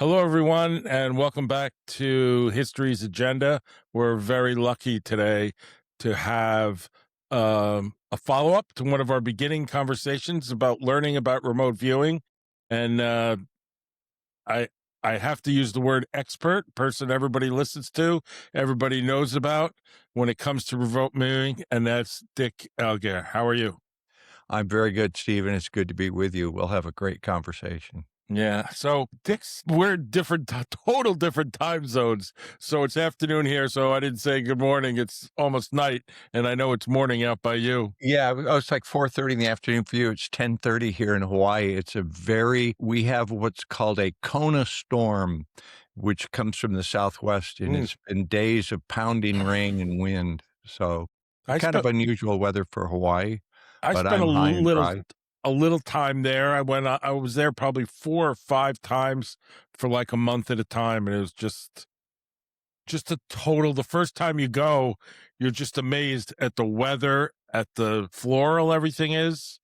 Hello, everyone, and welcome back to History's Agenda. We're very lucky today to have a follow up to one of our beginning conversations about learning about remote viewing. And I I have to use the word expert, person everybody listens to, everybody knows about when it comes to remote viewing, and that's Dick Allgire. How are you? I'm very good, Stephen. It's good to be with you. We'll have a great conversation. Yeah. So we're different, total different time zones. So it's afternoon here. So I didn't say good morning. It's almost night, and I know it's morning out by you. Yeah, it's like 4:30 in the afternoon for you. It's 10:30 here in Hawaii. We have what's called a Kona storm, which comes from the southwest, and Mm. it's been days of pounding rain and wind. So I kind of spent unusual weather for Hawaii, I but spent I'm high and dry. a little time there. I was there probably 4 or 5 times for like a month at a time, and it was just a total. The first time you go, you're just amazed at the weather, at the floral everything is.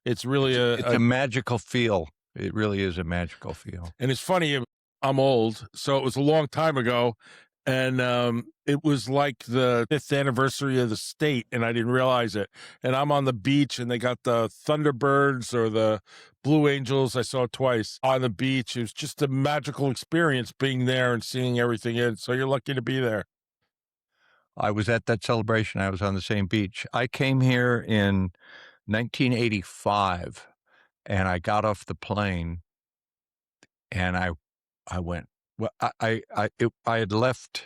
It's really It's a magical feel. It really is a magical feel. And it's funny, I'm old, so it was a long time ago, and it was like the 5th anniversary of the state, and I didn't realize it. And I'm on the beach, and they got the Thunderbirds or the Blue Angels. I saw it twice on the beach. It was just a magical experience being there and seeing everything in. So you're lucky to be there. I was at that celebration. I was on the same beach. I came here in 1985 and I got off the plane and I went, well, I had left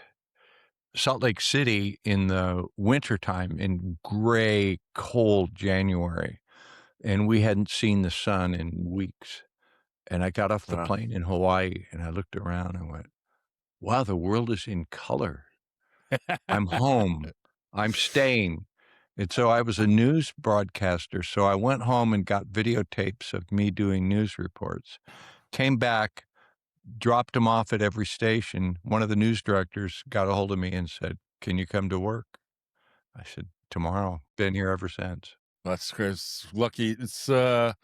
Salt Lake City in the wintertime in gray, cold January, and we hadn't seen the sun in weeks. And I got off the Wow. plane in Hawaii and I looked around and went, wow, the world is in color. I'm home. I'm staying. And so I was a news broadcaster. So I went home and got videotapes of me doing news reports, came back, dropped them off at every station. One of the news directors got a hold of me and said, can you come to work? I said, tomorrow. Been here ever since. That's Chris. Lucky. It's a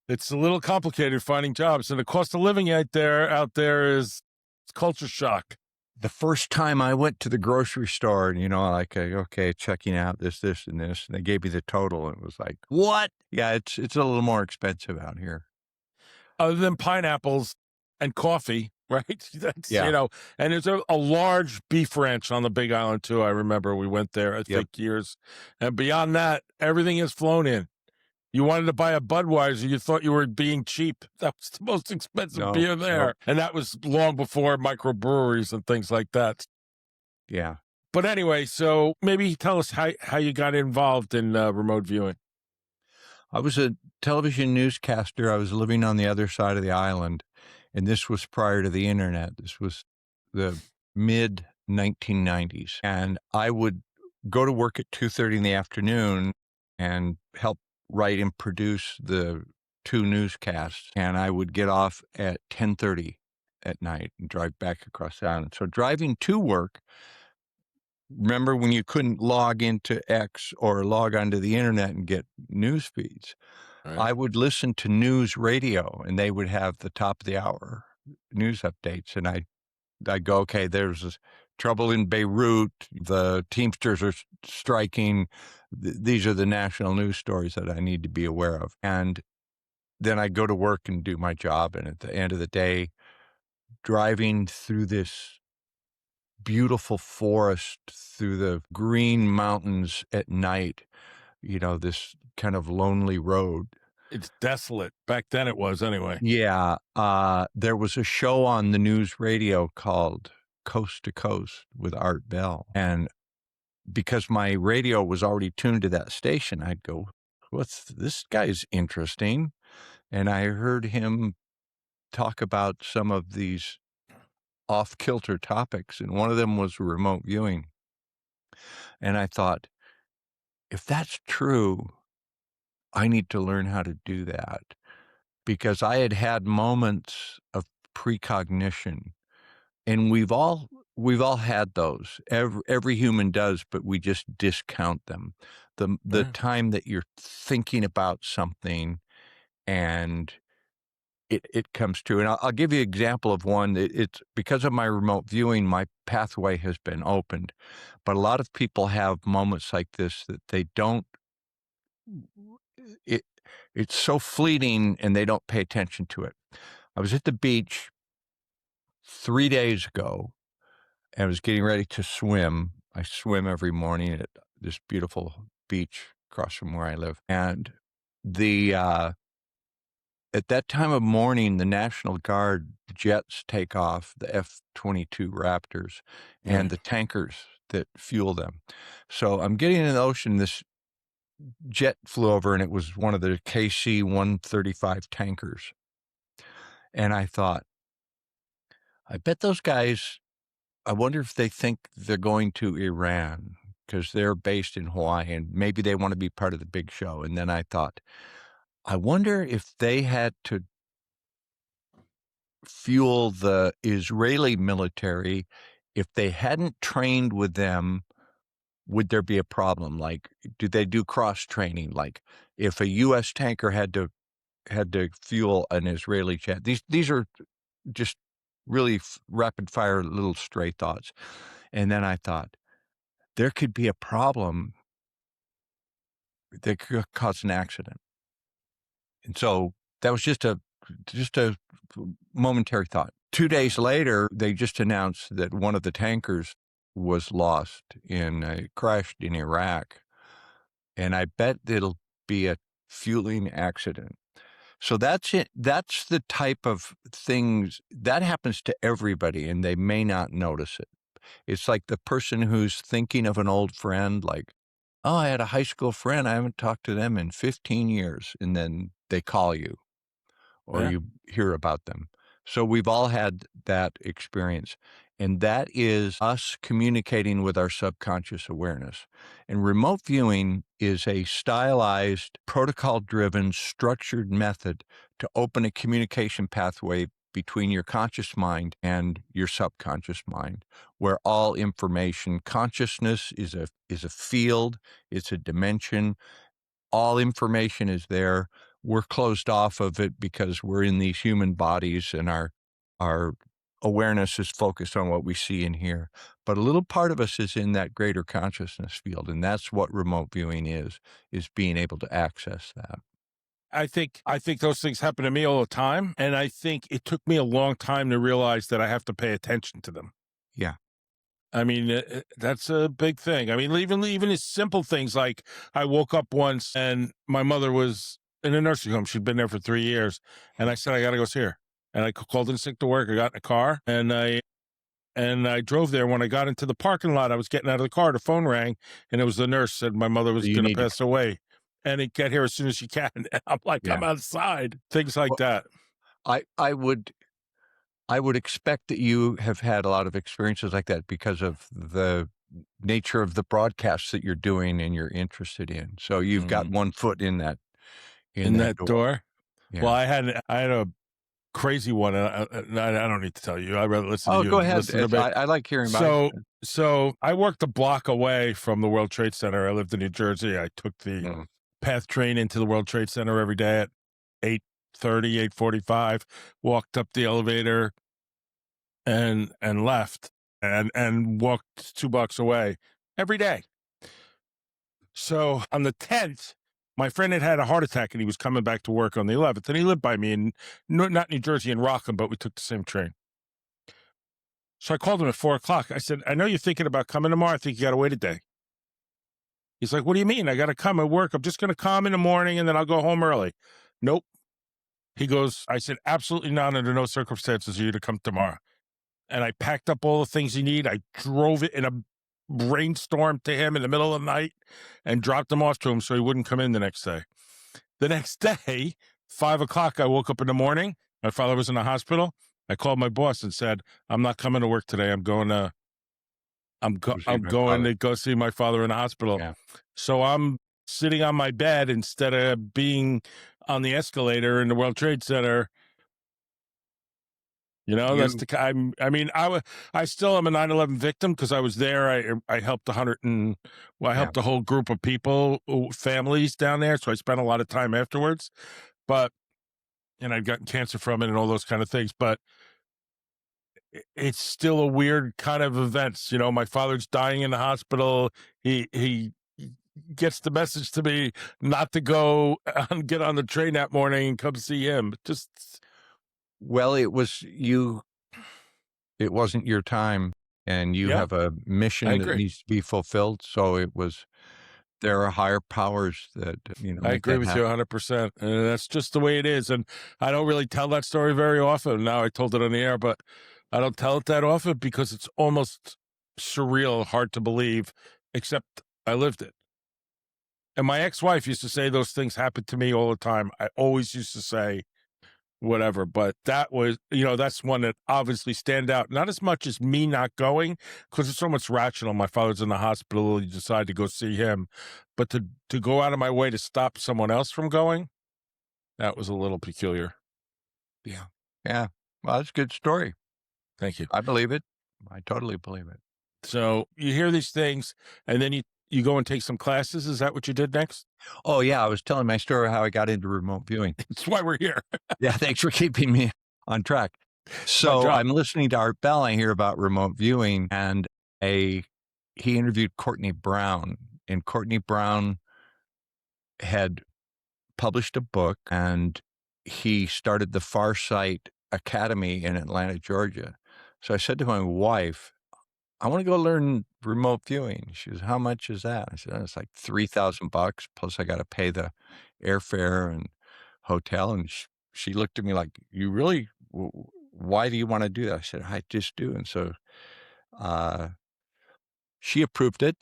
little complicated finding jobs, and the cost of living out there is it's culture shock. The first time I went to the grocery store and, okay, checking out this, and this, and they gave me the total. And it was like, what? Yeah, it's a little more expensive out here. Other than pineapples and coffee, right? Yeah. And there's a large beef ranch on the Big Island too. I remember we went there, I think years. And beyond that, everything is flown in. You wanted to buy a Budweiser, you thought you were being cheap. That was the most expensive No, beer there. no. And that was long before microbreweries and things like that. Yeah. But anyway, so maybe tell us how you got involved in remote viewing. I was a television newscaster. I was living on the other side of the island, and this was prior to the internet. This was the mid 1990s. And I would go to work at 2:30 in the afternoon and help write and produce the two newscasts. And I would get off at 10:30 at night and drive back across the island. So driving to work, remember when you couldn't log into X or log onto the internet and get news feeds? Right. I would listen to news radio and they would have the top of the hour news updates. And I'd go, okay, there's this trouble in Beirut. The Teamsters are striking. These are the national news stories that I need to be aware of. And then I'd go to work and do my job. And at the end of the day, driving through this beautiful forest, through the green mountains at night, this kind of lonely road. It's desolate. Back then it was anyway. Yeah. There was a show on the news radio called Coast to Coast with Art Bell. And because my radio was already tuned to that station, I'd go, this guy's interesting. And I heard him talk about some of these off-kilter topics, and one of them was remote viewing. And I thought, if that's true, I need to learn how to do that, because I had had moments of precognition, and we've all had those. Every human does, but we just discount them. The time that you're thinking about something and it comes true. And I'll give you an example of one. It's because of my remote viewing, my pathway has been opened. But a lot of people have moments like this that they don't. It it's so fleeting, and they don't pay attention to it. I was at the beach 3 days ago, and I was getting ready to swim. I swim every morning at this beautiful beach across from where I live, and the at that time of morning, the National Guard jets take off, the F-22 Raptors, and Right. the tankers that fuel them. So I'm getting in the ocean, this jet flew over, and it was one of the KC-135 tankers. And I thought, I bet those guys, I wonder if they think they're going to Iran because they're based in Hawaii, and maybe they want to be part of the big show. And then I thought, I wonder if they had to fuel the Israeli military, if they hadn't trained with them, would there be a problem? Like, do they do cross training? Like, if a U.S. tanker had to fuel an Israeli jet. These are just really rapid fire little stray thoughts. And then I thought, there could be a problem that could cause an accident. And so that was just a momentary thought. 2 days later, they just announced that one of the tankers was lost crashed in Iraq. And I bet it'll be a fueling accident. So that's it. That's the type of things that happens to everybody, and they may not notice it. It's like the person who's thinking of an old friend, like, oh, I had a high school friend. I haven't talked to them in 15 years. And then they call you, or Yeah. you hear about them. So we've all had that experience. And that is us communicating with our subconscious awareness. And remote viewing is a stylized, protocol-driven, structured method to open a communication pathway between your conscious mind and your subconscious mind, where all information, consciousness is a field, it's a dimension. All information is there. We're closed off of it because we're in these human bodies, and our awareness is focused on what we see and hear. But a little part of us is in that greater consciousness field, and that's what remote viewing is being able to access that. I think those things happen to me all the time, and I think it took me a long time to realize that I have to pay attention to them. Yeah. I mean, that's a big thing. I mean, even as simple things like I woke up once and my mother was in a nursing home. She'd been there for 3 years, and I said, I got to go see her. And I called in sick to work. I got in a car, and I drove there. When I got into the parking lot, I was getting out of the car. The phone rang, and it was the nurse. Said my mother was You going to need to, pass away, and it get here as soon as she can. And I'm like, yeah. I'm outside. Things like Well, that. I would expect that you have had a lot of experiences like that because of the nature of the broadcasts that you're doing and you're interested in. So you've got one foot in that In that door. door. Yeah. Well, I had a crazy one. I don't need to tell you. I'd rather listen to Oh, you. go ahead. Listen to me. I like hearing about it. So I worked a block away from the World Trade Center. I lived in New Jersey. I took the PATH train into the World Trade Center every day at 8:30, 8:45. Walked up the elevator and left and walked 2 blocks away every day. So on the 10th, my friend had a heart attack and he was coming back to work on the 11th. And he lived by me in not New Jersey, in Rockland, but we took the same train. So I called him at 4:00. I said, I know you're thinking about coming tomorrow. I think you got to wait a day. He's like, what do you mean? I got to come at work. I'm just going to come in the morning and then I'll go home early. Nope. He goes, I said, absolutely not, under no circumstances are you to come tomorrow. And I packed up all the things you need. I drove it in a rainstorm to him in the middle of the night and dropped him off to him so he wouldn't come in the next day. The next day, 5:00, I woke up in the morning. My father was in the hospital. I called my boss and said, I'm not coming to work today. I'm going to go see my father in the hospital. Yeah. So I'm sitting on my bed instead of being on the escalator in the World Trade Center. You know, that's the I still am a 9/11 victim because I was there. I helped I helped a whole group of people, families down there. So I spent a lot of time afterwards. But and I'd gotten cancer from it and all those kind of things. But it's still a weird kind of events. My father's dying in the hospital. He gets the message to me not to go and get on the train that morning and come see him. Just Well, it wasn't your time, and you yeah, have a I mission that agree. needs to be fulfilled. So there are higher powers that, I make agree that with you happen. 100%. And that's just the way it is. And I don't really tell that story very often. Now I told it on the air, but I don't tell it that often because it's almost surreal, hard to believe, except I lived it. And my ex-wife used to say those things happened to me all the time. I always used to say whatever, but that was, that's one that obviously stand out. Not as much as me not going, because it's almost rational. My father's in the hospital. You decide to go see him, but to go out of my way to stop someone else from going, that was a little peculiar. Yeah. Yeah. Well, that's a good story. Thank you. I believe it. I totally believe it. So you hear these things, and then you go and take some classes. Is that what you did next? Oh, yeah. I was telling my story how I got into remote viewing. That's why we're here. Yeah. Thanks for keeping me on track. It's my So job. I'm listening to Art Bell. I hear about remote viewing, and he interviewed Courtney Brown, and Courtney Brown had published a book, and he started the Farsight Academy in Atlanta, Georgia. So I said to my wife, I want to go learn remote viewing. She says, how much is that? I said, it's like $3,000 plus I got to pay the airfare and hotel. And she looked at me like, you really, why do you want to do that? I said, I just do. And so she approved it.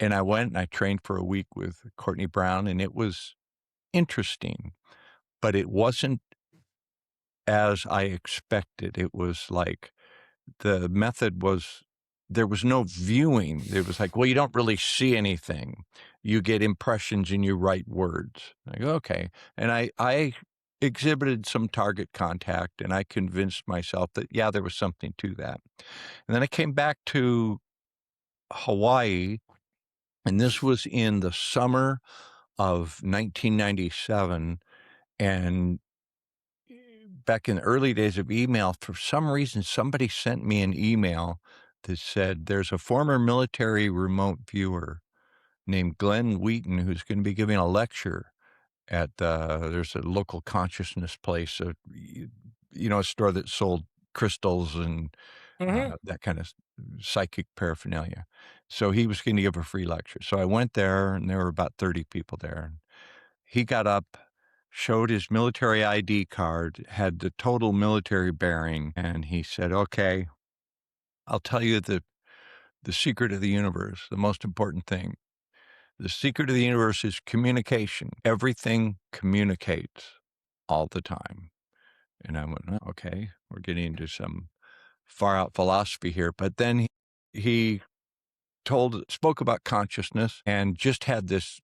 And I went and I trained for a week with Courtney Brown, and it was interesting, but it wasn't as I expected. It was like the method was, there was no viewing. It was like, well, you don't really see anything. You get impressions and you write words. I go, okay. And I exhibited some target contact, and I convinced myself that, yeah, there was something to that. And then I came back to Hawaii, and this was in the summer of 1997. And back in the early days of email, for some reason, somebody sent me an email that said, there's a former military remote viewer named Glenn Wheaton who's going to be giving a lecture at, there's a local consciousness place, a store that sold crystals and Hmm. that kind of psychic paraphernalia. So he was going to give a free lecture. So I went there, and there were about 30 people there. He got up, showed his military ID card, had the total military bearing, and he said, okay, I'll tell you the secret of the universe, the most important thing. The secret of the universe is communication. Everything communicates all the time. And I went, oh, okay, we're getting into some far out philosophy here. But then he spoke about consciousness and just had this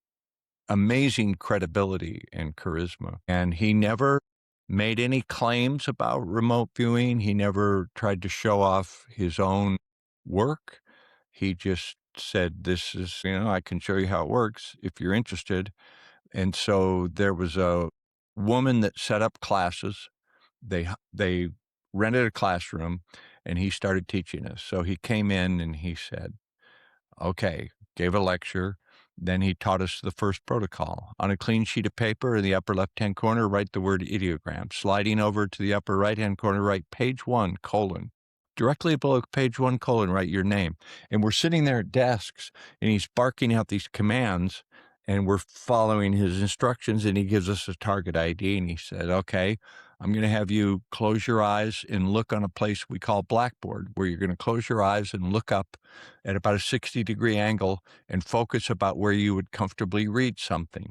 amazing credibility and charisma. And he never made any claims about remote viewing. He never tried to show off his own work. He just said, this is, I can show you how it works if you're interested. And so there was a woman that set up classes. They rented a classroom, and he started teaching us. So he came in and he said, okay, gave a lecture. Then he taught us the first protocol. On a clean sheet of paper in the upper left-hand corner, write the word ideogram. Sliding over to the upper right-hand corner, write page 1, colon. Directly below page 1, colon, write your name. And we're sitting there at desks, and he's barking out these commands, and we're following his instructions, and he gives us a target ID, and he said, okay, I'm going to have you close your eyes and look on a place we call blackboard, where you're going to close your eyes and look up at about a 60-degree angle and focus about where you would comfortably read something.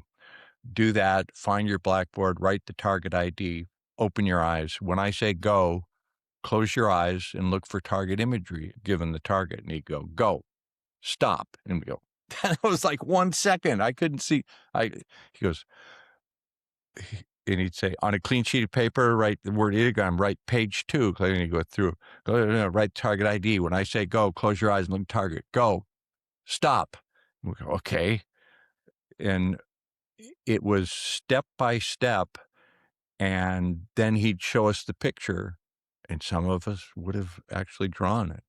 Do that, find your blackboard, write the target ID, open your eyes. When I say go, close your eyes and look for target imagery given the target. And he'd go, stop. And we go, that was like 1 second. I couldn't see. He goes, and he'd say, on a clean sheet of paper, write the word ideogram, write page 2. And he'd go through, write target ID. When I say go, close your eyes and look at target. Go, stop. And we go, okay. And it was step by step. And then he'd show us the picture, and some of us would have actually drawn it.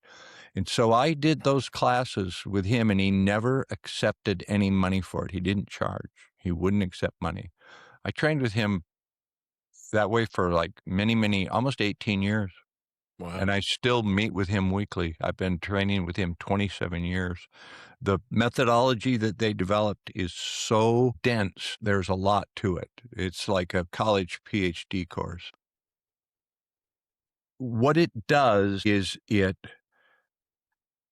And so I did those classes with him, and he never accepted any money for it. He didn't charge. He wouldn't accept money. I trained with him that way for like many, almost 18 years. Wow. And I still meet with him weekly. I've been training with him 27 years. The methodology that they developed is so dense. There's a lot to it. It's like a college PhD course. What it does is it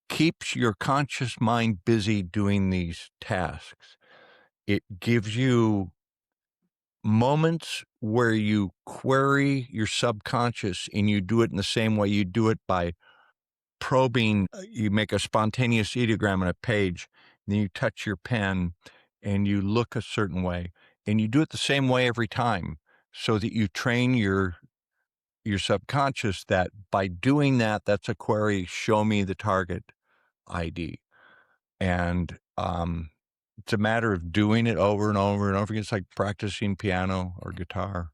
keeps your conscious mind busy doing these tasks. It gives you moments where you query your subconscious, and you do it in the same way you do it by probing. You make a spontaneous ideogram on a page, and then you touch your pen and you look a certain way, and you do it the same way every time, so that you train your subconscious that by doing that, that's a query, show me the target ID. And it's a matter of doing it over and over and over again. It's like practicing piano or guitar.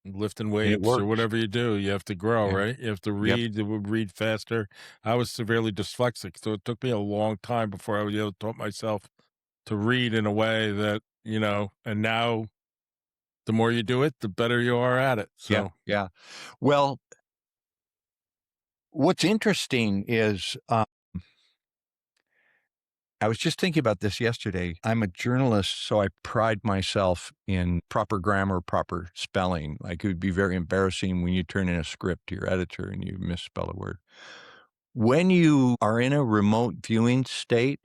Lifting And it weights or works. whatever you do, you have to grow, Yeah. right? You have to Yep. read. It would read faster. I was severely dyslexic, so it took me a long time before I was able to taught myself to read in a way that, and now the more you do it, the better you are at it. Yeah. So, Yeah. Well, what's interesting is I was just thinking about this yesterday. I'm a journalist, so I pride myself in proper grammar, proper spelling. Like, it would be very embarrassing when you turn in a script to your editor and you misspell a word. When you are in a remote viewing state,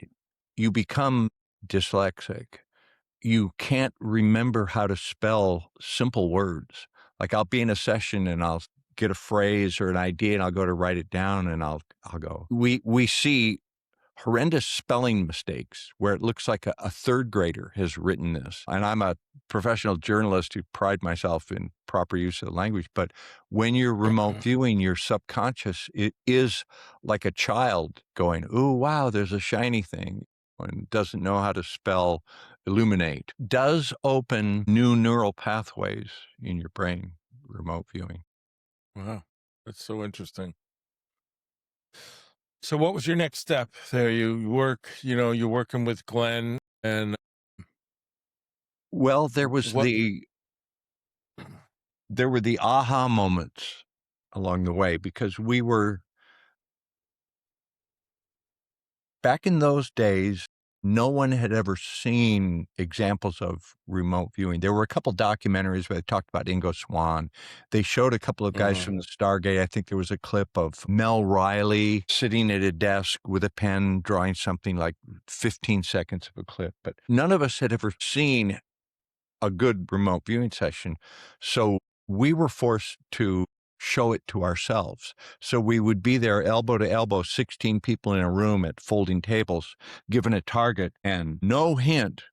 you become dyslexic. You can't remember how to spell simple words. Like, I'll be in a session and I'll get a phrase or an idea and I'll go to write it down, and I'll go. We see horrendous spelling mistakes where it looks like a third grader has written this. And I'm a professional journalist who pride myself in proper use of the language. But when you're remote viewing, your subconscious, it is like a child going, "Ooh, wow, there's a shiny thing," and doesn't know how to spell illuminate. Does open new neural pathways in your brain, remote viewing. wow, that's so interesting. So, what was your next step there? You work, you're working with Glenn, and Well, what? there were the aha moments along the way, because we were back in those days. No one had ever seen examples of remote viewing. There were a couple documentaries where they talked about Ingo Swann. They showed a couple of guys from the Stargate. I think there was a clip of Mel Riley sitting at a desk with a pen drawing something like 15 seconds of a clip. But none of us had ever seen a good remote viewing session. So we were forced to show it to ourselves. So we would be there elbow to elbow, 16 people in a room at folding tables, given a target, and no hint,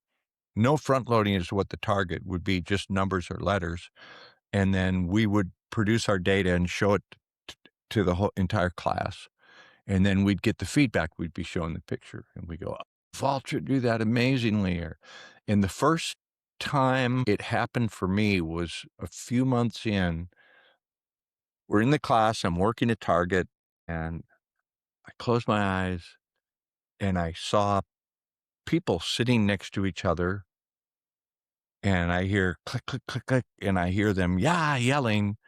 no front loading as to what the target would be, just numbers or letters. And then we would produce our data and show it to the whole entire class. And then we'd get the feedback. We'd be showing the picture, and we go, "Vulture do that amazingly." And the first time it happened for me was a few months in. We're in the class, I'm working a target, and I closed my eyes and I saw people sitting next to each other, and I hear click, click, click, click, and I hear them, yeah, yelling.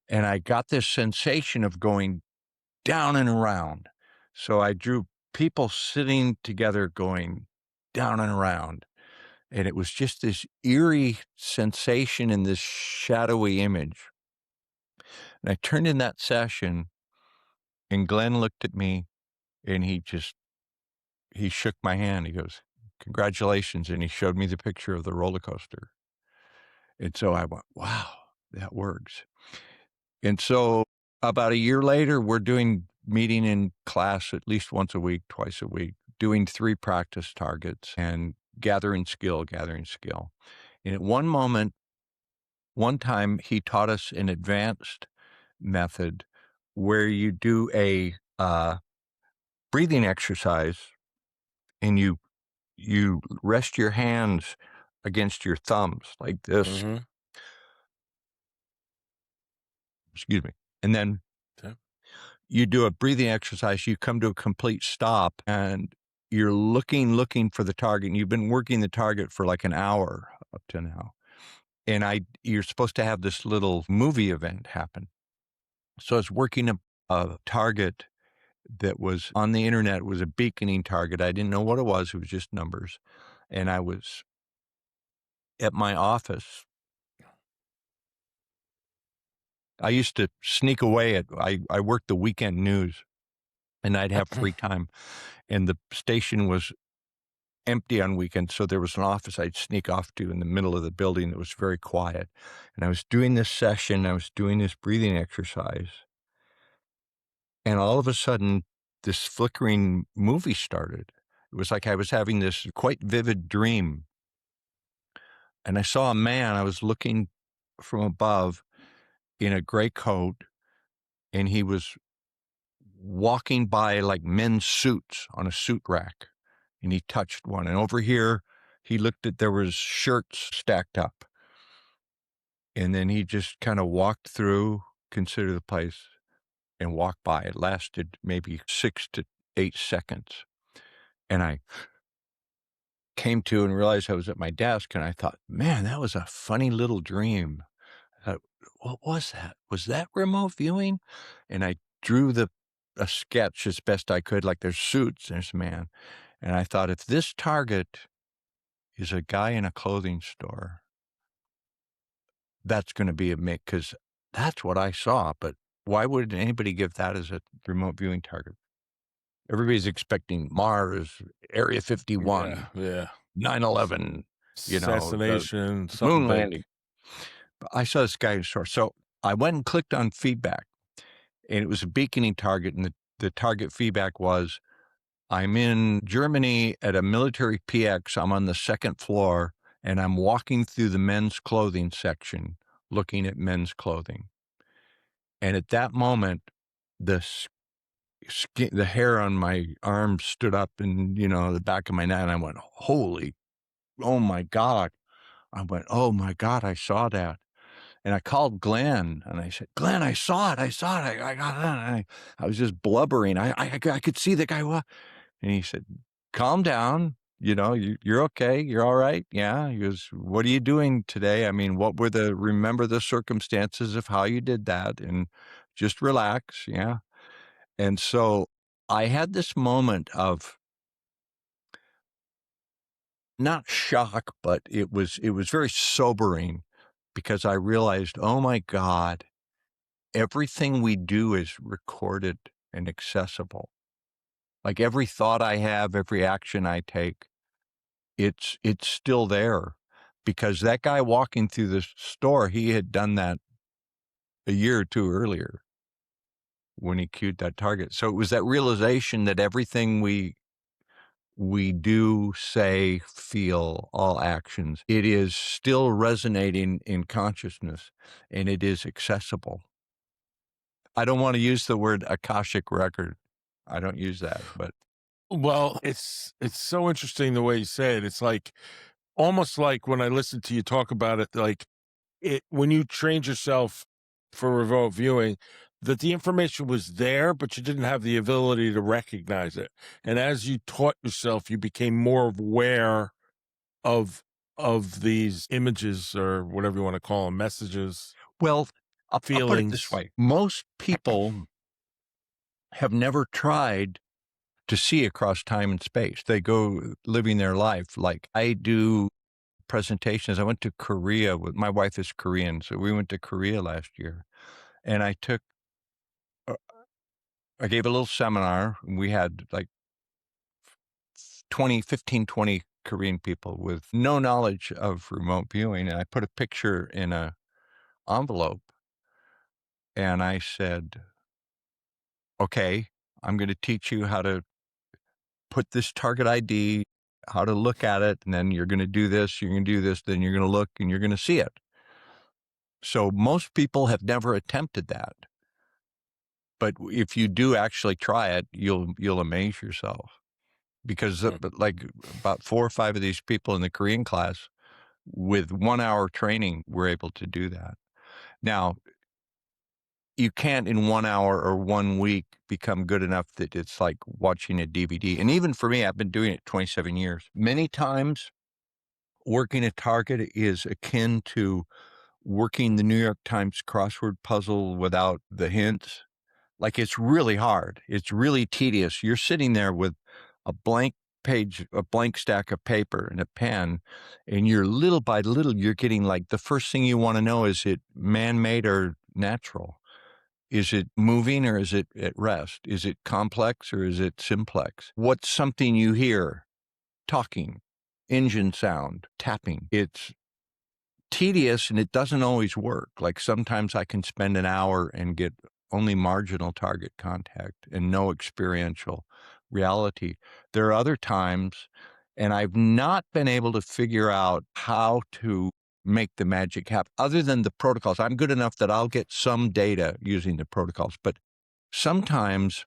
And I got this sensation of going down and around. So I drew people sitting together going down and around. And it was just this eerie sensation in this shadowy image. And I turned in that session, and Glenn looked at me, and he shook my hand. He goes, "Congratulations." And he showed me the picture of the roller coaster. And so I went, wow, that works. And so about a year later, we're meeting in class at least once a week, twice a week, doing 3 practice targets and gathering skill. And at one time, he taught us an advanced method where you do a breathing exercise, and you rest your hands against your thumbs like this. Mm-hmm. excuse me. And then Okay. you do a breathing exercise, you come to a complete stop, and you're looking for the target, and you've been working the target for like an hour up to now. And you're supposed to have this little movie event happen. So I was working a target that was on the internet. It was a beaconing target. I didn't know what it was just numbers. And I was at my office. I used to sneak away I worked the weekend news, and I'd have free time, and the station was empty on weekends, so there was an office I'd sneak off to in the middle of the building that was very quiet. And I was doing this session, I was doing this breathing exercise, and all of a sudden, this flickering movie started. It was like I was having this quite vivid dream. And I saw a man, I was looking from above in a gray coat, and he was walking by like men's suits on a suit rack, and he touched one. And over here, he looked at, there was shirts stacked up. And then he just kind of walked through, considered the place, and walked by. It lasted maybe 6 to 8 seconds. And I came to and realized I was at my desk, and I thought, man, that was a funny little dream. I thought, what was that? Was that remote viewing? And I drew a sketch as best I could, like there's suits, there's a man. And I thought, if this target is a guy in a clothing store, that's going to be a mix, because that's what I saw. But why would anybody give that as a remote viewing target? Everybody's expecting Mars, Area 51, Yeah. 9/11, the Assassination, something moon big. landing. But I saw this guy in the store. So I went and clicked on feedback, and it was a beaconing target. And the target feedback was, I'm in Germany at a military PX. I'm on the second floor, and I'm walking through the men's clothing section, looking at men's clothing. And at that moment, the hair on my arm stood up, and, the back of my neck, and I went, oh my God. I went, oh my God, I saw that. And I called Glenn, and I said, Glenn, I saw it. I got it. And I was just blubbering. I could see the guy. And he said, calm down. You're okay. You're all right. Yeah. He goes, what are you doing today? I mean, remember the circumstances of how you did that, and just relax. Yeah. And so I had this moment of not shock, but it was very sobering, because I realized, oh my God, everything we do is recorded and accessible. Like every thought I have, every action I take, it's still there, because that guy walking through the store, he had done that a year or two earlier when he cued that target. So it was that realization that everything we do, say, feel, all actions, it is still resonating in consciousness, and it is accessible. I don't want to use the word Akashic record. I don't use that, but Well, it's so interesting the way you say it. It's like almost like when I listen to you talk about it, like when you trained yourself for remote viewing, that the information was there, but you didn't have the ability to recognize it. And as you taught yourself, you became more aware of these images, or whatever you want to call them, messages, well, I'll put it this feelings. way. Most people have never tried to see across time and space. They go living their life. Like I do presentations. I went to Korea my wife is Korean. So we went to Korea last year, and I gave a little seminar. We had like 20 Korean people with no knowledge of remote viewing. And I put a picture in a envelope, and I said, okay, I'm going to teach you how to put this target ID, how to look at it, and then you're going to do this, you're going to do this, then you're going to look, and you're going to see it. So most people have never attempted that. But if you do actually try it, you'll amaze yourself, because like about 4 or 5 of these people in the Korean class with 1 hour training were able to do that. Now, you can't in 1 hour or 1 week become good enough that it's like watching a DVD. And even for me, I've been doing it 27 years. Many times working a target is akin to working the New York Times crossword puzzle without the hints. Like, it's really hard. It's really tedious. You're sitting there with a blank page, a blank stack of paper and a pen, and you're little by little, you're getting like the first thing you want to know, is it man-made or natural? Is it moving or is it at rest? Is it complex or is it simplex? What's something you hear? Talking, engine sound, tapping. It's tedious and it doesn't always work. Like, sometimes I can spend an hour and get only marginal target contact and no experiential reality. There are other times, and I've not been able to figure out how to make the magic happen other than the protocols. I'm good enough that I'll get some data using the protocols, but sometimes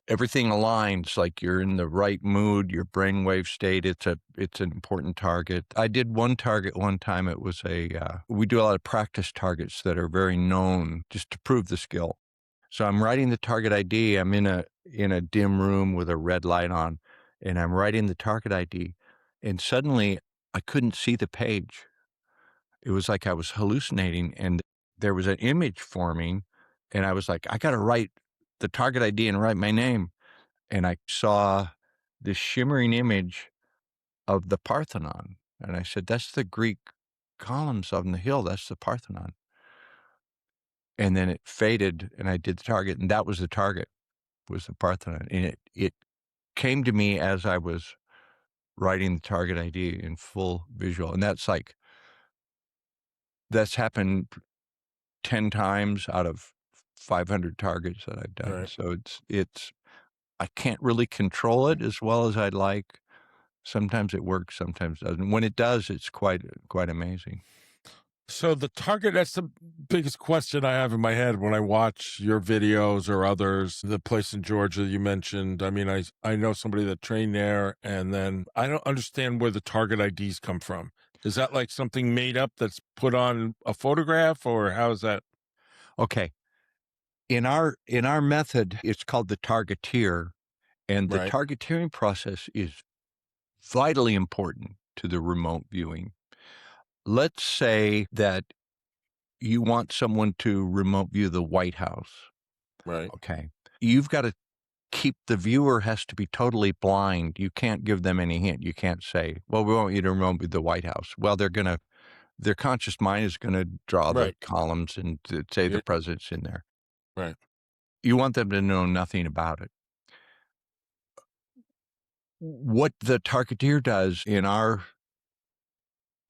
everything aligns, like you're in the right mood, your brainwave state. It's an important target. I did one target one time. It was we do a lot of practice targets that are very known just to prove the skill. So I'm writing the target ID. I'm in a dim room with a red light on, and I'm writing the target ID, and suddenly I couldn't see the page. It was like I was hallucinating, and there was an image forming, and I was like, I got to write the target ID and write my name. And I saw this shimmering image of the Parthenon. And I said, that's the Greek columns on the hill. That's the Parthenon. And then it faded, and I did the target, and that was the target, was the Parthenon. And it came to me as I was writing the target ID in full visual. And that's happened 10 times out of 500 targets that I've done. Right. So I can't really control it as well as I'd like. Sometimes it works, sometimes it doesn't. When it does, it's quite amazing. So the target, that's the biggest question I have in my head when I watch your videos or others. The place in Georgia you mentioned, I mean, I know somebody that trained there, and then I don't understand where the target IDs come from. Is that like something made up that's put on a photograph, or how is that? Okay. In our method, it's called the targeteer, and the Right, targeteering process is vitally important to the remote viewing. Let's say that you want someone to remote view the White House. right, Okay. You've got to the viewer has to be totally blind. You can't give them any hint. You can't say, well, we want you to remote view the White House. Well, their conscious mind is going to draw the right. columns and to say the You're, president's in there. right, You want them to know nothing about it. What the targeteer does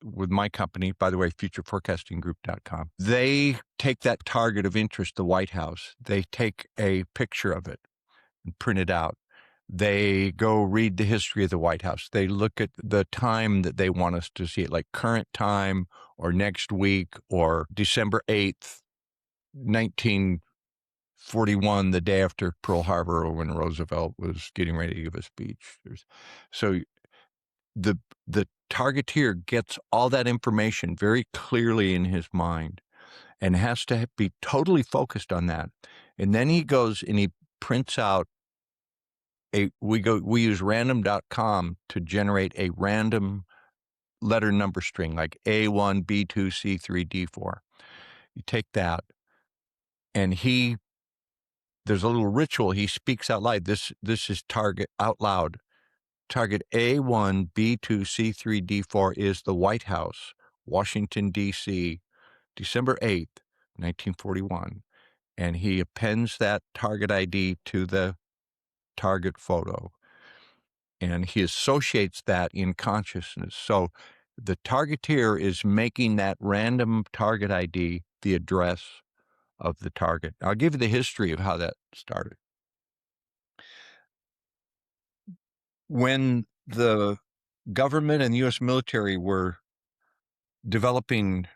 with my company, by the way, futureforecastinggroup.com, they take that target of interest, the White House, they take a picture of it and print it out. They go read the history of the White House. They look at the time that they want us to see it, like current time or next week or December 8th, 1941, the day after Pearl Harbor, or when Roosevelt was getting ready to give a speech. So the targeteer gets all that information very clearly in his mind and has to be totally focused on that. And then he goes and he prints out we use random.com to generate a random letter number string, like A1, B2, C3, D4. You take that, and there's a little ritual. He speaks out loud. This is target out loud. Target A1, B2, C3, D4 is the White House, Washington, D.C., December 8th, 1941. And he appends that target ID to the target photo. And he associates that in consciousness. So the targeteer is making that random target ID the address of the target. I'll give you the history of how that started. When the government and the U.S. military were developing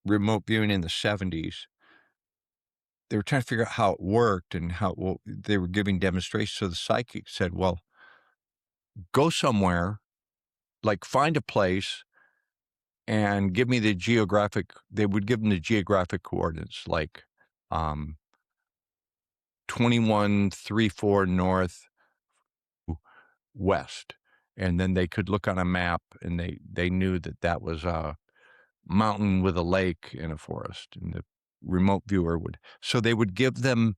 remote viewing in the 70s, they were trying to figure out how it worked and they were giving demonstrations. So the psychic said, well, go somewhere, like find a place and give me they would give them the geographic coordinates, like 2134 north west. And then they could look on a map and they knew that that was a mountain with a lake and a forest, and the remote viewer would. So they would give them,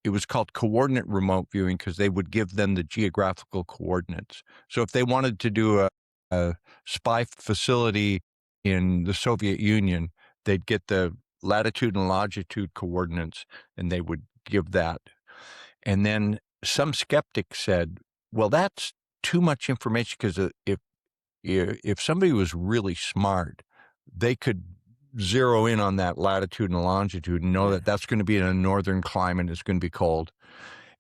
it was called coordinate remote viewing because they would give them the geographical coordinates. So if they wanted to do a spy facility in the Soviet Union, they'd get the latitude and longitude coordinates and they would give that. And then some skeptics said, well, that's too much information because if somebody was really smart, they could zero in on that latitude and longitude and know that that's going to be in a northern climate, it's going to be cold.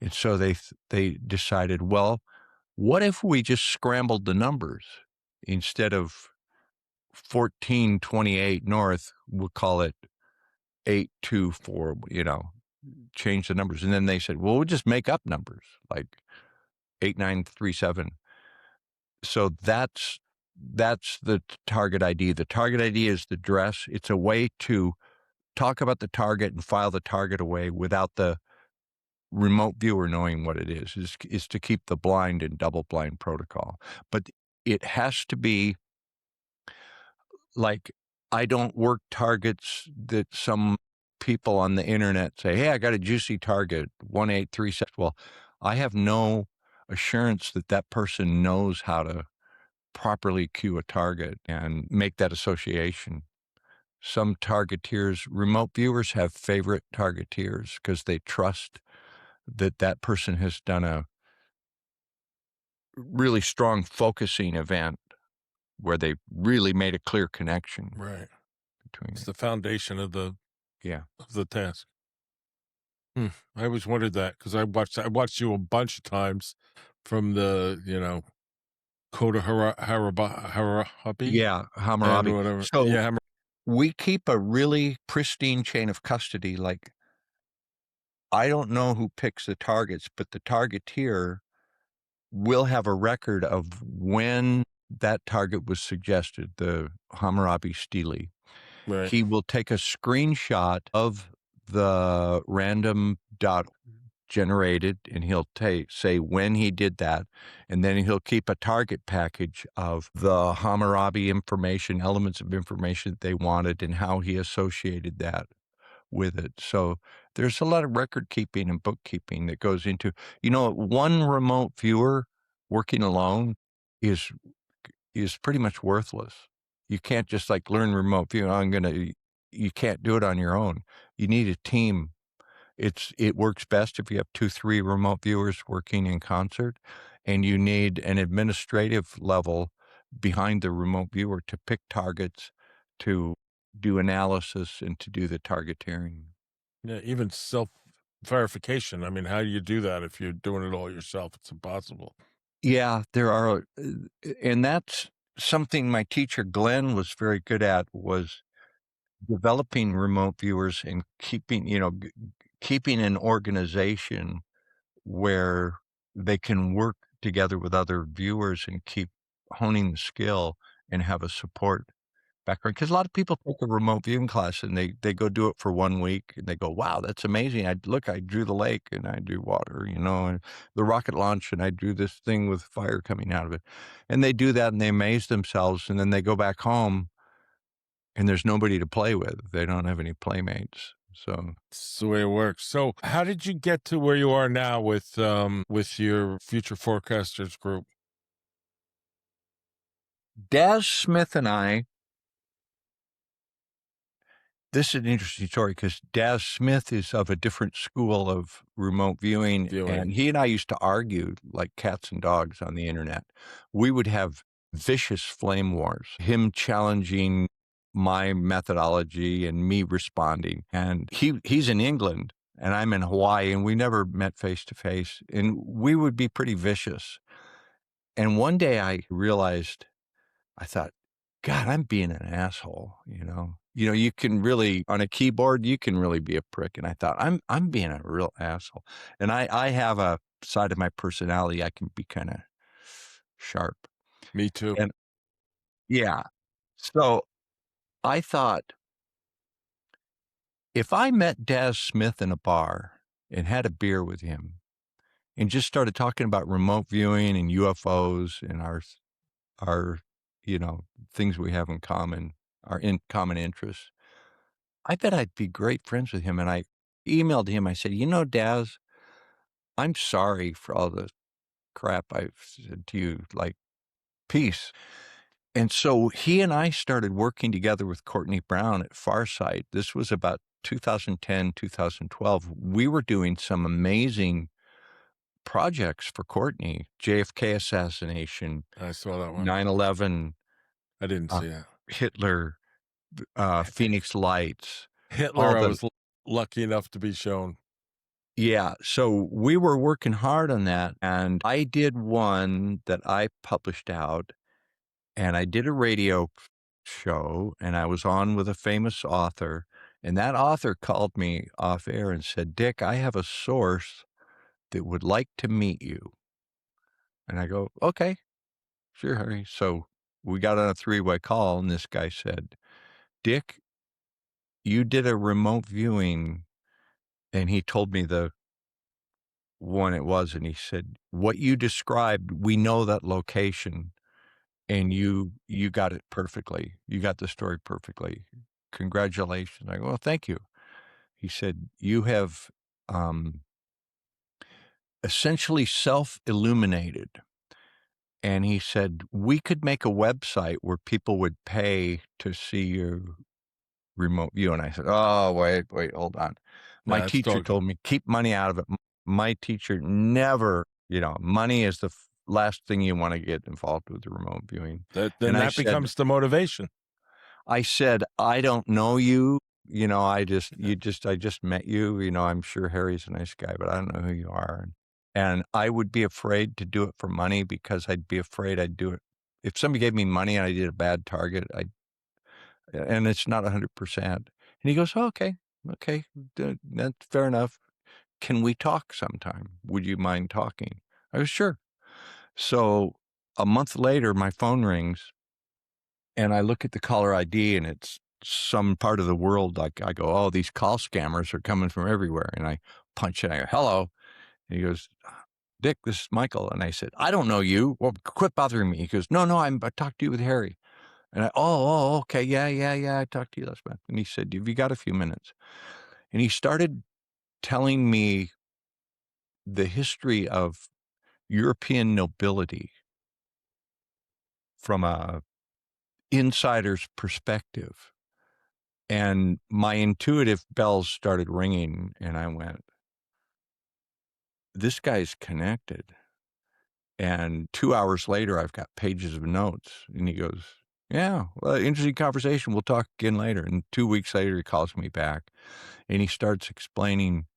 And so they decided, well, what if we just scrambled the numbers? Instead of 1428 north, we'll call it 824, change the numbers. And then they said, well, we'll just make up numbers like 8937. So that's the target ID. The target ID is the address. It's a way to talk about the target and file the target away without the remote viewer knowing what it is to keep the blind and double blind protocol. But it has to be like, I don't work targets that some people on the internet say, hey, I got a juicy target, 1836. Well, I have no assurance that that person knows how to properly cue a target and make that association. Some targeteers, remote viewers have favorite targeteers because they trust that that person has done a really strong focusing event where they really made a clear connection Right. between It's it. the foundation of the Yeah. task. I always wondered that because I watched you a bunch of times from the Kota Harahabi Yeah, and Hammurabi. whatever. So Yeah, we keep a really pristine chain of custody. Like, I don't know who picks the targets, but the targeteer will have a record of when that target was suggested, the Hammurabi stele. right. He will take a screenshot of the random dot generated and he'll say when he did that, and then he'll keep a target package of the Hammurabi information, elements of information that they wanted, and how he associated that with it. So there's a lot of record keeping and bookkeeping that goes into, one remote viewer working alone is pretty much worthless. You can't just like learn remote viewing. You can't do it on your own. You need a team. It works best if you have 2-3 remote viewers working in concert, and you need an administrative level behind the remote viewer to pick targets, to do analysis, and to do the targeteering. Yeah, even self-verification. I mean, how do you do that if you're doing it all yourself? It's impossible. Yeah, there are, and that's something my teacher Glenn was very good at, was developing remote viewers and keeping an organization where they can work together with other viewers and keep honing the skill and have a support background. Because a lot of people take a remote viewing class and they go do it for 1 week and they go, wow, that's amazing. I drew the lake and I drew water, and the rocket launch, and I drew this thing with fire coming out of it. And they do that and they amaze themselves, and then they go back home and there's nobody to play with. They don't have any playmates. So It's the way it works. So, how did you get to where you are now with your future forecasters group? Daz Smith and I, this is an interesting story because Daz Smith is of a different school of remote viewing, and he and I used to argue like cats and dogs on the internet. We would have vicious flame wars, him challenging my methodology and me responding. And he's in England and I'm in Hawaii, and we never met face to face, and we would be pretty vicious. And one day I realized, I thought, God, I'm being an asshole, you can really, on a keyboard, you can really be a prick. And I thought, I'm being a real asshole. And I have a side of my personality. I can be kind of sharp. Me too. And yeah. So I thought, if I met Daz Smith in a bar and had a beer with him and just started talking about remote viewing and UFOs and our, things we have in common, our common interests, I bet I'd be great friends with him. And I emailed him. I said, Daz, I'm sorry for all the crap I've said to you, like, peace. And so he and I started working together with Courtney Brown at Farsight. This was about 2010, 2012. We were doing some amazing projects for Courtney: JFK assassination, I saw that one. 9/11, I didn't see that. Hitler, Phoenix Lights, all Hitler, I the was lucky enough to be shown. yeah. So we were working hard on that, and I did one that I published out, and I did a radio show, and I was on with a famous author, and that author called me off air and said, "Dick, I have a source that would like to meet you." And I go, "Okay, sure, Harry." So we got on a three-way call, and this guy said, "Dick, you did a remote viewing," and he told me the one it was, and he said, "What you described, we know that location, and you got it perfectly. You got the story perfectly. Congratulations." I go, "Well, thank you." He said, "You have essentially self-illuminated." And he said, "We could make a website where people would pay to see your remote view." And I said, "Oh, wait, hold on." My That's teacher dog. told me, keep money out of it. My teacher never, money is the last thing you want to get involved with the remote viewing. Then And that becomes the motivation. I said, "I don't know you. I just met you. I'm sure Harry's a nice guy, but I don't know who you are." And I would be afraid to do it for money because I'd be afraid I'd do it. If somebody gave me money and I did a bad target, and it's not 100%. And he goes, "Oh, okay, that's fair enough. Can we talk sometime? Would you mind talking?" I go, "Sure." So a month later, my phone rings and I look at the caller ID and it's some part of the world. Like, I go, "Oh, these call scammers are coming from everywhere." And I punch it. I go, "Hello." And he goes, "Dick, this is Michael." And I said, "I don't know you. Well, quit bothering me." He goes, "No, I talked to you with Harry." And okay. Yeah. I talked to you last month. And he said, "Have you got a few minutes?" And he started telling me the history of European nobility from a insider's perspective. And my intuitive bells started ringing, and I went, "This guy's connected." And 2 hours later, I've got pages of notes. And he goes, "Yeah, well, interesting conversation. We'll talk again later." And 2 weeks later, he calls me back and he starts explaining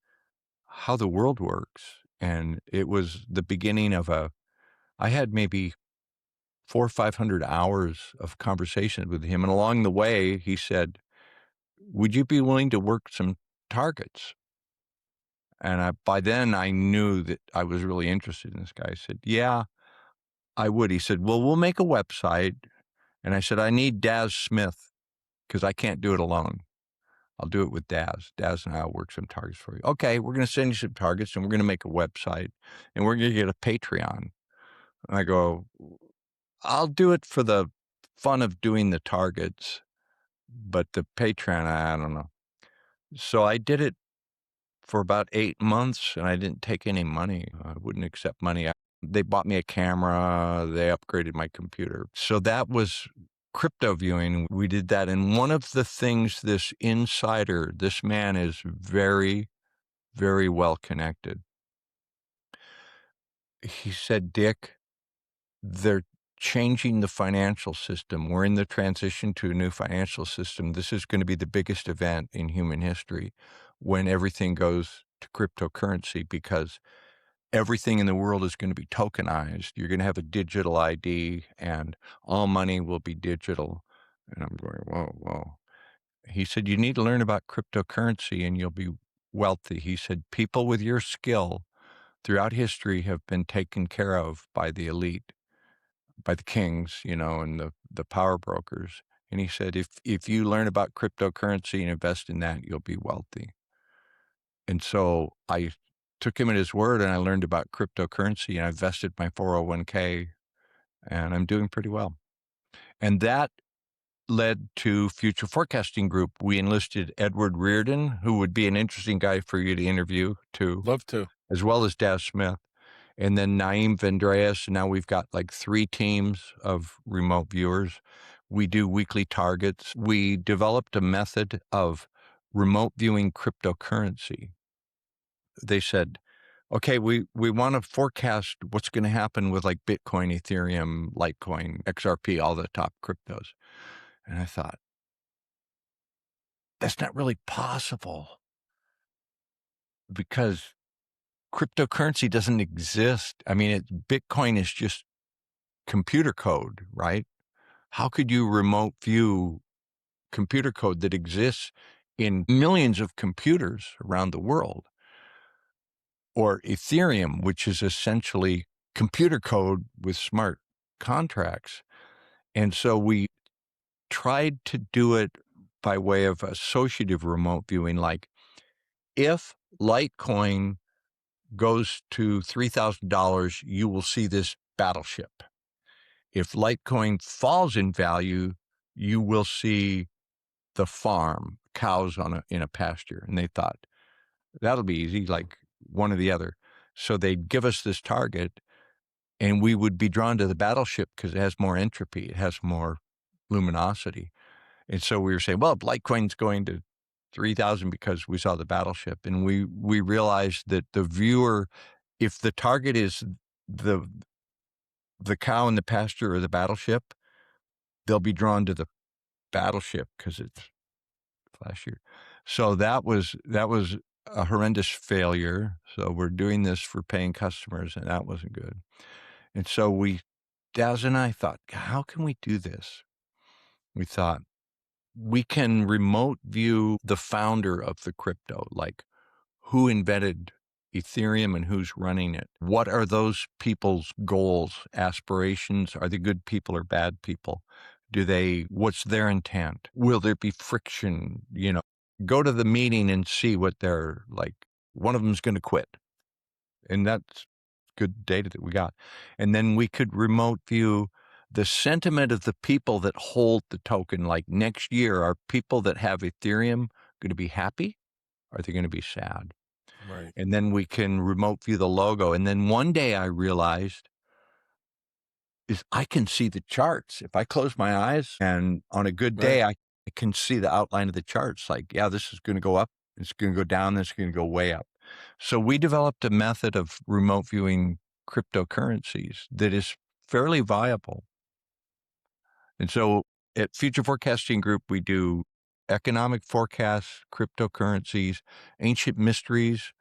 how the world works. And it was the beginning of I had maybe 400 or 500 hours of conversation with him. And along the way, he said, "Would you be willing to work some targets?" And by then I knew that I was really interested in this guy. I said, "Yeah, I would." He said, "Well, we'll make a website." And I said, "I need Daz Smith because I can't do it alone. I'll do it with Daz. Daz and I will work some targets for you." "Okay, we're going to send you some targets and we're going to make a website and we're going to get a Patreon." And I go, "I'll do it for the fun of doing the targets, but the Patreon, I don't know." So I did it for about 8 months and I didn't take any money. I wouldn't accept money. They bought me a camera. They upgraded my computer. So that was crypto viewing. We did that. And one of the things this insider, this man is very, very well connected. He said, "Dick, they're changing the financial system. We're in the transition to a new financial system. This is going to be the biggest event in human history when everything goes to cryptocurrency because everything in the world is going to be tokenized. You're going to have a digital ID and all money will be digital." And I'm going, whoa. He said, "You need to learn about cryptocurrency and you'll be wealthy." He said, "People with your skill throughout history have been taken care of by the elite, by the kings, and the power brokers. And he said, if you learn about cryptocurrency and invest in that, you'll be wealthy. And so I took him at his word, and I learned about cryptocurrency, and I invested my 401k, and I'm doing pretty well. And that led to Future Forecasting Group. We enlisted Edward Reardon, who would be an interesting guy for you to interview too. Love to. As well as Daz Smith. And then Naeem Vendreas. And now we've got like 3 teams of remote viewers. We do weekly targets. We developed a method of remote viewing cryptocurrency. They said, okay, we want to forecast what's going to happen with like Bitcoin, Ethereum, Litecoin, XRP, all the top cryptos. And I thought, that's not really possible because cryptocurrency doesn't exist. I mean, Bitcoin is just computer code, right? How could you remote view computer code that exists in millions of computers around the world? Or Ethereum, which is essentially computer code with smart contracts. And so we tried to do it by way of associative remote viewing, like if Litecoin goes to $3,000, you will see this battleship. If Litecoin falls in value, you will see the farm, cows in a pasture. And they thought, that'll be easy, like one or the other. So they'd give us this target, and we would be drawn to the battleship because it has more entropy, it has more luminosity. And so we were saying, well, Litecoin's going to 3,000 because we saw the battleship. And we realized that the viewer, if the target is the cow in the pasture or the battleship, they'll be drawn to the battleship because it's flashier. So that was a horrendous failure. So we're doing this for paying customers, and that wasn't good. And so Daz and I thought, how can we do this? We thought, we can remote view the founder of the crypto, like who invented Ethereum and who's running it. What are those people's goals, aspirations? Are they good people or bad people? What's their intent? Will there be friction? Go to the meeting and see what they're like. One of them's going to quit. And that's good data that we got. And then we could remote view the sentiment of the people that hold the token. Like next year, are people that have Ethereum going to be happy? Are they going to be sad? Right. And then we can remote view the logo. And then one day I realized I can see the charts. If I close my eyes, and on a good day, I can see the outline of the charts. Like, yeah, this is going to go up. It's going to go down. This is going to go way up. So we developed a method of remote viewing cryptocurrencies that is fairly viable. And so at Future Forecasting Group, we do economic forecasts, cryptocurrencies, ancient mysteries.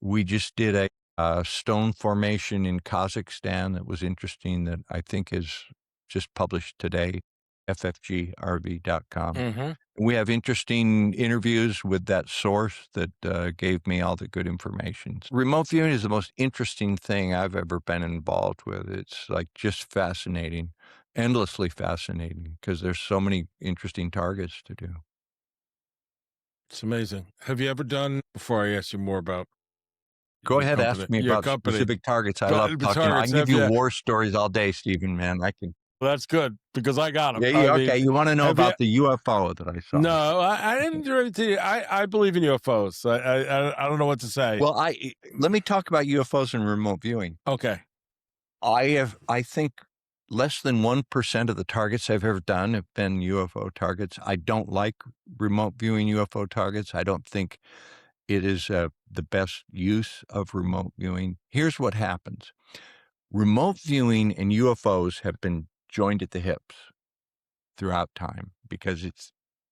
We just did a stone formation in Kazakhstan that was interesting that I think is just published today, ffgrv.com. Mm-hmm. We have interesting interviews with that source that gave me all the good information. Remote viewing is the most interesting thing I've ever been involved with. It's like just fascinating, endlessly fascinating, because there's so many interesting targets to do. It's amazing. Have you ever done, before I ask you more about Go ahead, company, ask me your about company. specific targets. I love talking. I can give you war stories all day, Stephen, man. I can. Well, that's good because I got them. Yeah, okay. You want to know about the UFO that I saw? No, I didn't do anything. I believe in UFOs. I don't know what to say. Well, let me talk about UFOs and remote viewing. Okay. I think less than 1% of the targets I've ever done have been UFO targets. I don't like remote viewing UFO targets. I don't think it is the best use of remote viewing. Here's what happens. Remote viewing and UFOs have been joined at the hips throughout time because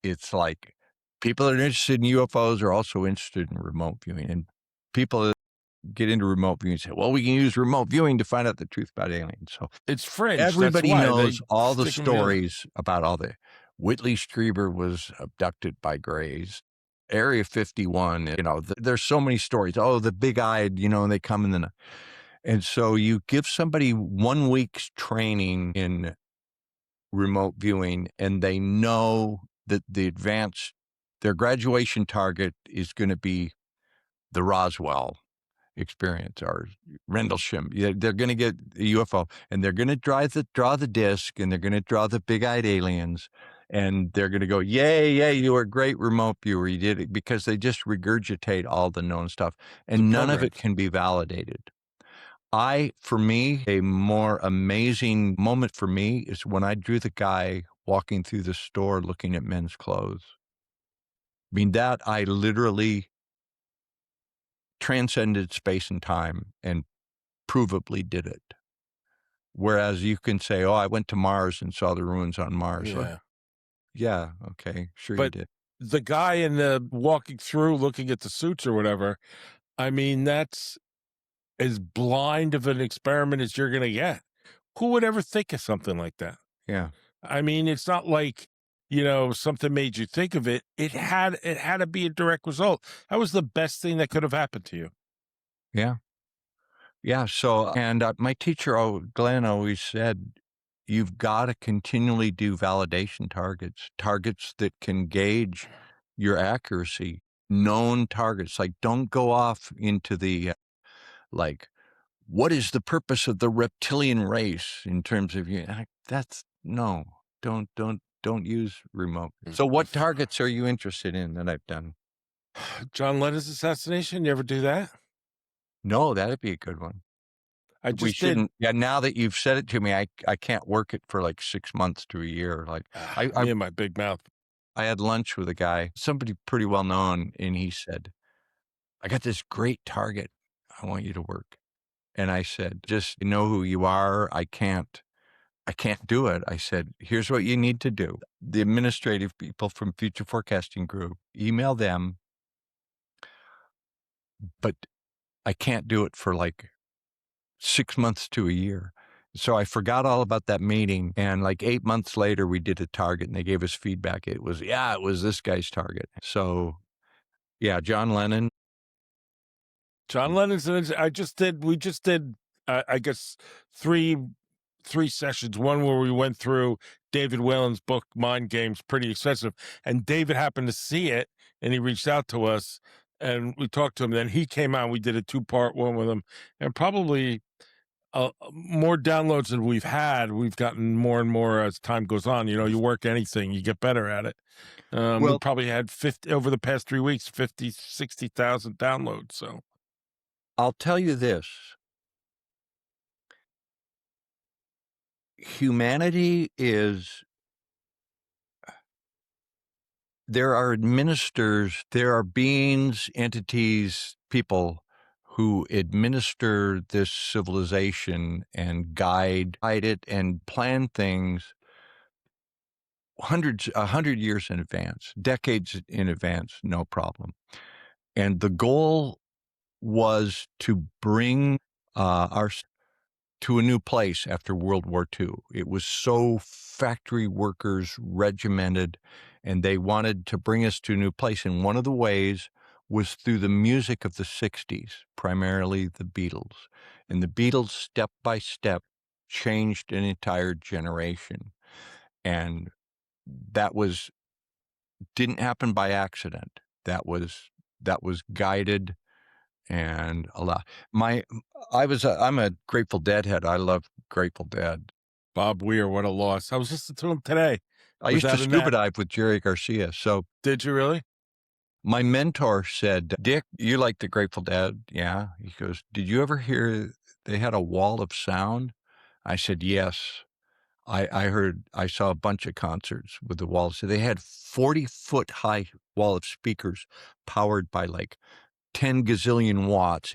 it's like people that are interested in UFOs are also interested in remote viewing. And people that get into remote viewing say, well, we can use remote viewing to find out the truth about aliens. So it's fringe. Everybody knows all the stories about all the Whitley Strieber was abducted by Greys. Area 51, there's so many stories. Oh, the big-eyed, and they come in the night. And so you give somebody 1 week's training in remote viewing, and they know that their graduation target is going to be the Roswell experience or Rendlesham. Yeah, they're going to get a UFO, and they're going to draw the disc, and they're going to draw the big-eyed aliens, and they're going to go, yay, yay, you were a great remote viewer. You did it, because they just regurgitate all the known stuff, The and none of it programs. can be validated. For me, a more amazing moment for me is when I drew the guy walking through the store looking at men's clothes. I mean, that I literally transcended space and time and provably did it. Whereas you can say, oh, I went to Mars and saw the ruins on Mars. Like, Yeah. yeah, okay, sure you But did. the guy in the walking through looking at the suits or whatever, I mean, that's as blind of an experiment as you're going to get. Who would ever think of something like that? Yeah, I mean, it's not like, something made you think of it. It had to be a direct result. That was the best thing that could have happened to you. yeah, yeah. So, and my teacher, Glenn, always said, you've got to continually do validation targets that can gauge your accuracy, known targets. Like, don't go off into the, like, what is the purpose of the reptilian race in terms of you? That's no, don't use remote. So what targets are you interested in that I've done? John Lennon's assassination. You ever do that? No, that'd be a good one. I We just did. shouldn't. Yeah, now that you've said it to me, I can't work it for like 6 months to a year. Like Me and my big mouth. I had lunch with a guy, somebody pretty well known, and he said, I got this great target I want you to work. And I said, just know who you are. I can't do it. I said, here's what you need to do. The administrative people from Future Forecasting Group, email them, but I can't do it for like 6 months to a year. So I forgot all about that meeting. And like 8 months later, we did a target and they gave us feedback. It was this guy's target. So yeah, John Lennon. John Lennon's. We just did. I guess three sessions. One where we went through David Whalen's book Mind Games, pretty expensive, and David happened to see it, and he reached out to us, and we talked to him. Then he came out. We did a 2-part one with him, and probably more downloads than we've had. We've gotten more and more as time goes on. You work anything, you get better at it. We Well, probably had 50 over the past 3 weeks, 50, 60,000 downloads. So I'll tell you this. Humanity is, there are administrators, there are beings, entities, people who administer this civilization and guide it and plan things 100 years in advance, decades in advance, no problem. And the goal was to bring our to a new place after World War II. It was so factory workers regimented, and they wanted to bring us to a new place. And one of the ways was through the music of the 60s, primarily the Beatles. And the Beatles, step by step, changed an entire generation. And that didn't happen by accident. That was guided and a lot. I'm a Grateful Dead head. I love Grateful Dead. Bob Weir, what a loss. I was listening to him today. I Was used to that in scuba that? dive with Jerry Garcia. So Did you really? my mentor said, Dick, you like the Grateful Dead? Yeah. He goes, did you ever hear they had a wall of sound? I said, yes. I saw a bunch of concerts with the walls. So they had 40-foot high wall of speakers powered by like 10 gazillion watts.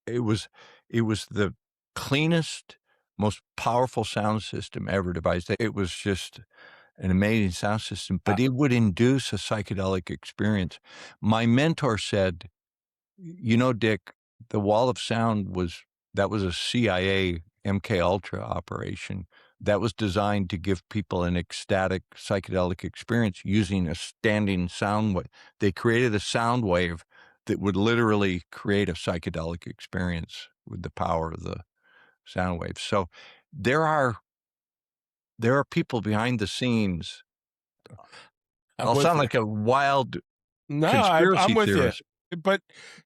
It was the cleanest, most powerful sound system ever devised. It was just an amazing sound system, but it would induce a psychedelic experience. My mentor said, Dick, the wall of sound that was a CIA MK Ultra operation that was designed to give people an ecstatic psychedelic experience using a standing sound wave. They created a sound wave that would literally create a psychedelic experience with the power of the sound waves. So there are there are people behind the scenes. I'm I'll with sound you. like a wild No, I'm conspiracy with you. theorist. But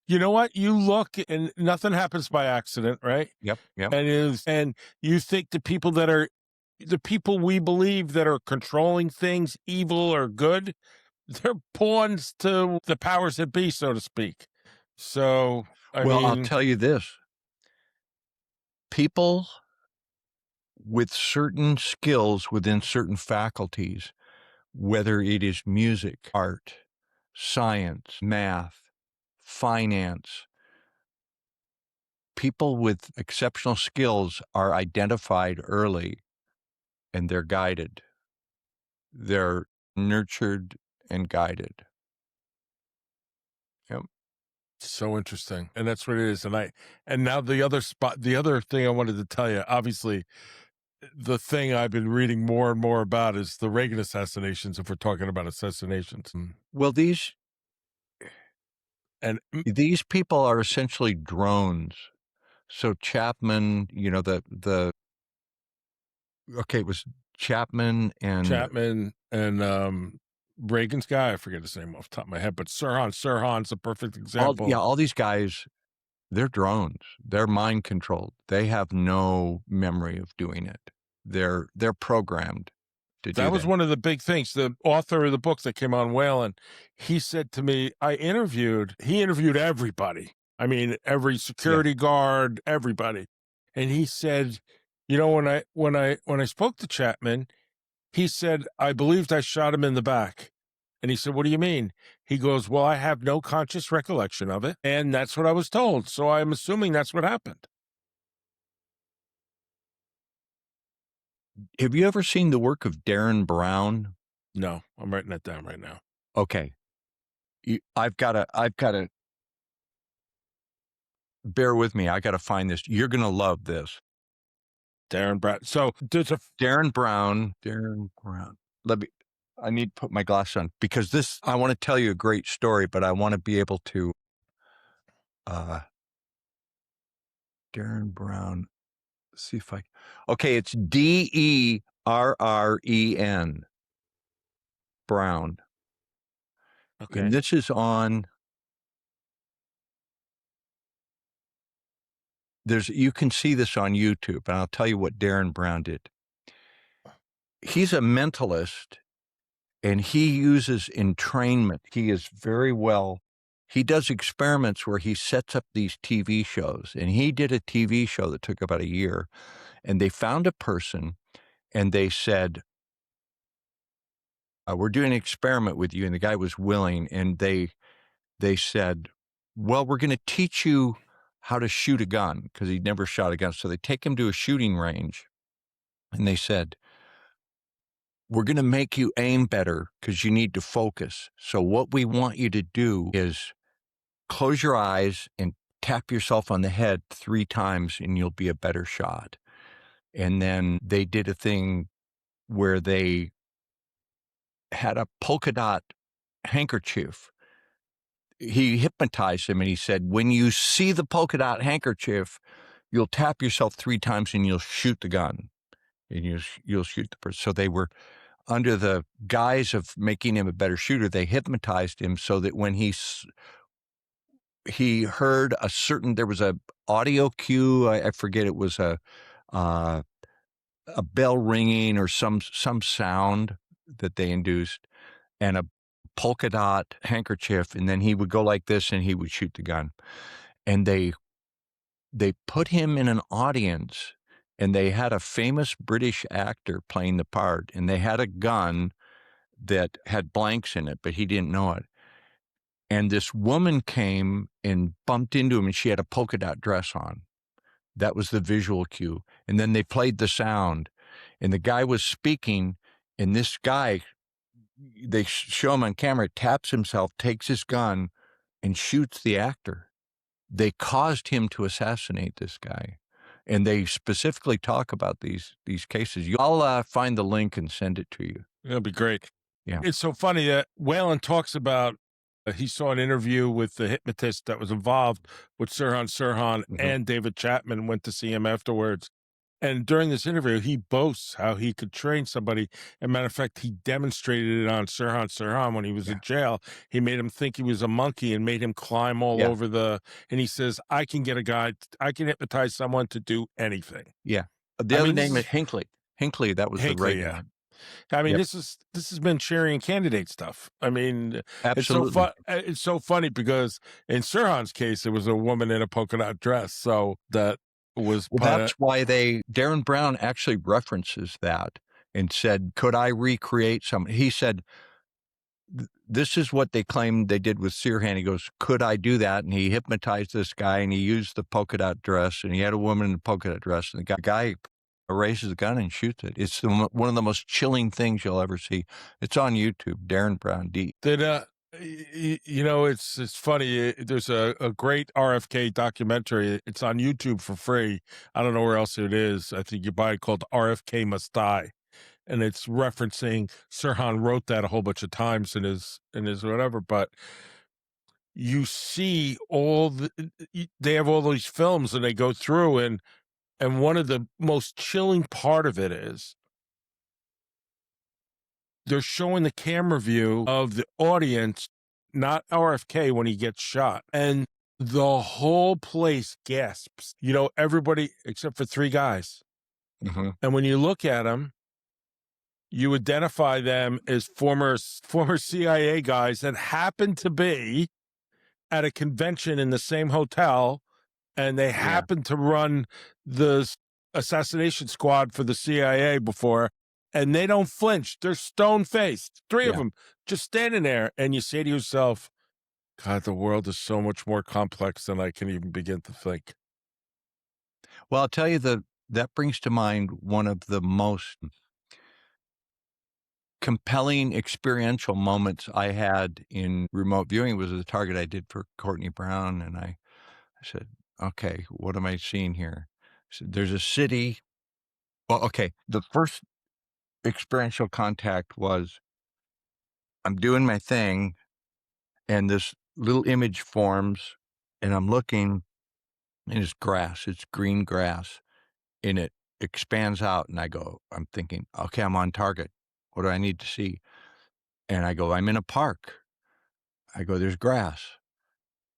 you know what? You look and nothing happens by accident, right? Yep, yep. And you think the people we believe that are controlling things, evil or good, they're pawns to the powers that be, so to speak. So, I Well, I'll mean, tell you this. People with certain skills within certain faculties, whether it is music, art, science, math, finance, people with exceptional skills are identified early and they're guided. They're nurtured and guided. Yep. so interesting. And that's what it is. And now the other thing I wanted to tell you, obviously, the thing I've been reading more and more about is the Reagan assassinations, if we're talking about assassinations. Well, And these people are essentially drones. So Chapman, it was Chapman and Reagan's guy, I forget his name off the top of my head, but Sirhan's a perfect example. all these guys, they're drones. They're mind controlled. They have no memory of doing it. They're programmed to do That was that. one of the big things. The author of the book that came on Whalen, he said to me, he interviewed everybody. I mean, every security guard, everybody. And he said, when I spoke to Chapman, he said, I believed I shot him in the back. And he said, what do you mean? He goes, well, I have no conscious recollection of it. And that's what I was told. So I'm assuming that's what happened. Have you ever seen the work of Darren Brown? No, I'm writing that down right now. Okay. I've got to bear with me. I got to find this. You're going to love this. Darren Brown. So there's Darren Brown. I need to put my glasses on because I want to tell you a great story, but I want to be able to, Darren Brown, see if okay, it's Derren Brown. okay. And this is on, you can see this on YouTube, and I'll tell you what Darren Brown did. He's a mentalist, and he uses entrainment. He does experiments where he sets up these TV shows, and he did a TV show that took about a year, and they found a person, and they said, we're doing an experiment with you, and the guy was willing, and they said, well, we're going to teach you how to shoot a gun, because he'd never shot a gun. So they take him to a shooting range, and they said, we're going to make you aim better because you need to focus. So what we want you to do is close your eyes and tap yourself on the head 3 times and you'll be a better shot. And then they did a thing where they had a polka dot handkerchief. He hypnotized him and he said, when you see the polka dot handkerchief, you'll tap yourself 3 times and you'll shoot the gun and you'll shoot the person. So they were under the guise of making him a better shooter. They hypnotized him so that when he heard there was a audio cue. I forget, it was a bell ringing or some sound that they induced, and a polka dot handkerchief, and then he would go like this and he would shoot the gun. And they put him in an audience, and they had a famous British actor playing the part, and they had a gun that had blanks in it, but he didn't know it. And this woman came and bumped into him, and she had a polka dot dress on. That was the visual cue. And then they played the sound, and the guy was speaking, and this guy, they show him on camera, taps himself, takes his gun, and shoots the actor. They caused him to assassinate this guy. And they specifically talk about these cases. I'll find the link and send it to you. That'd be great. Yeah. It's so funny that Whalen talks about he saw an interview with the hypnotist that was involved with Sirhan Mm-hmm. and David Chapman, went to see him afterwards. And during this interview, he boasts how he could train somebody. As a matter of fact, he demonstrated it on Sirhan Sirhan when he was Yeah. in jail. He made him think he was a monkey and made him climb all Yeah. over and he says, I can hypnotize someone to do anything. Yeah. The I other mean, this name is is Hinckley. Hinckley, that was the right Hinckley, yeah. name. I mean, Yep. this has been cherry and candidate stuff. I mean, it's so Absolutely. fun. It's so funny because in Sirhan's case, it was a woman in a polka dot dress. So that was Well, that's why Darren Brown actually references that and said, could I recreate some? He said, this is what they claimed they did with Sirhan. He goes, could I do that? And he hypnotized this guy and he used the polka dot dress and he had a woman in the polka dot dress and the guy raises the gun and shoots it. It's one of the most chilling things you'll ever see. It's on YouTube, Darren Brown D. It's funny. There's a great RFK documentary. It's on YouTube for free. I don't know where else it is. I think you buy it, called RFK Must Die. And it's referencing Sirhan wrote that a whole bunch of times in his whatever, but you see they have all these films and they go through and one of the most chilling part of it is they're showing the camera view of the audience, not RFK when he gets shot. And the whole place gasps, everybody except for three guys. Mm-hmm. And when you look at them, you identify them as former CIA guys that happen to be at a convention in the same hotel, and they happen to run the assassination squad for the CIA before, and they don't flinch. They're stone-faced. Three of them just standing there, and you say to yourself, God, the world is so much more complex than I can even begin to think. Well, I'll tell you that brings to mind one of the most compelling experiential moments I had in remote viewing was the target I did for Courtney Brown. And I said, okay, what am I seeing here? So there's a city. Well, okay. The first experiential contact was I'm doing my thing and this little image forms and I'm looking and it's grass, it's green grass and it expands out. And I'm thinking, okay, I'm on target. What do I need to see? And I go, I'm in a park. I go, there's grass.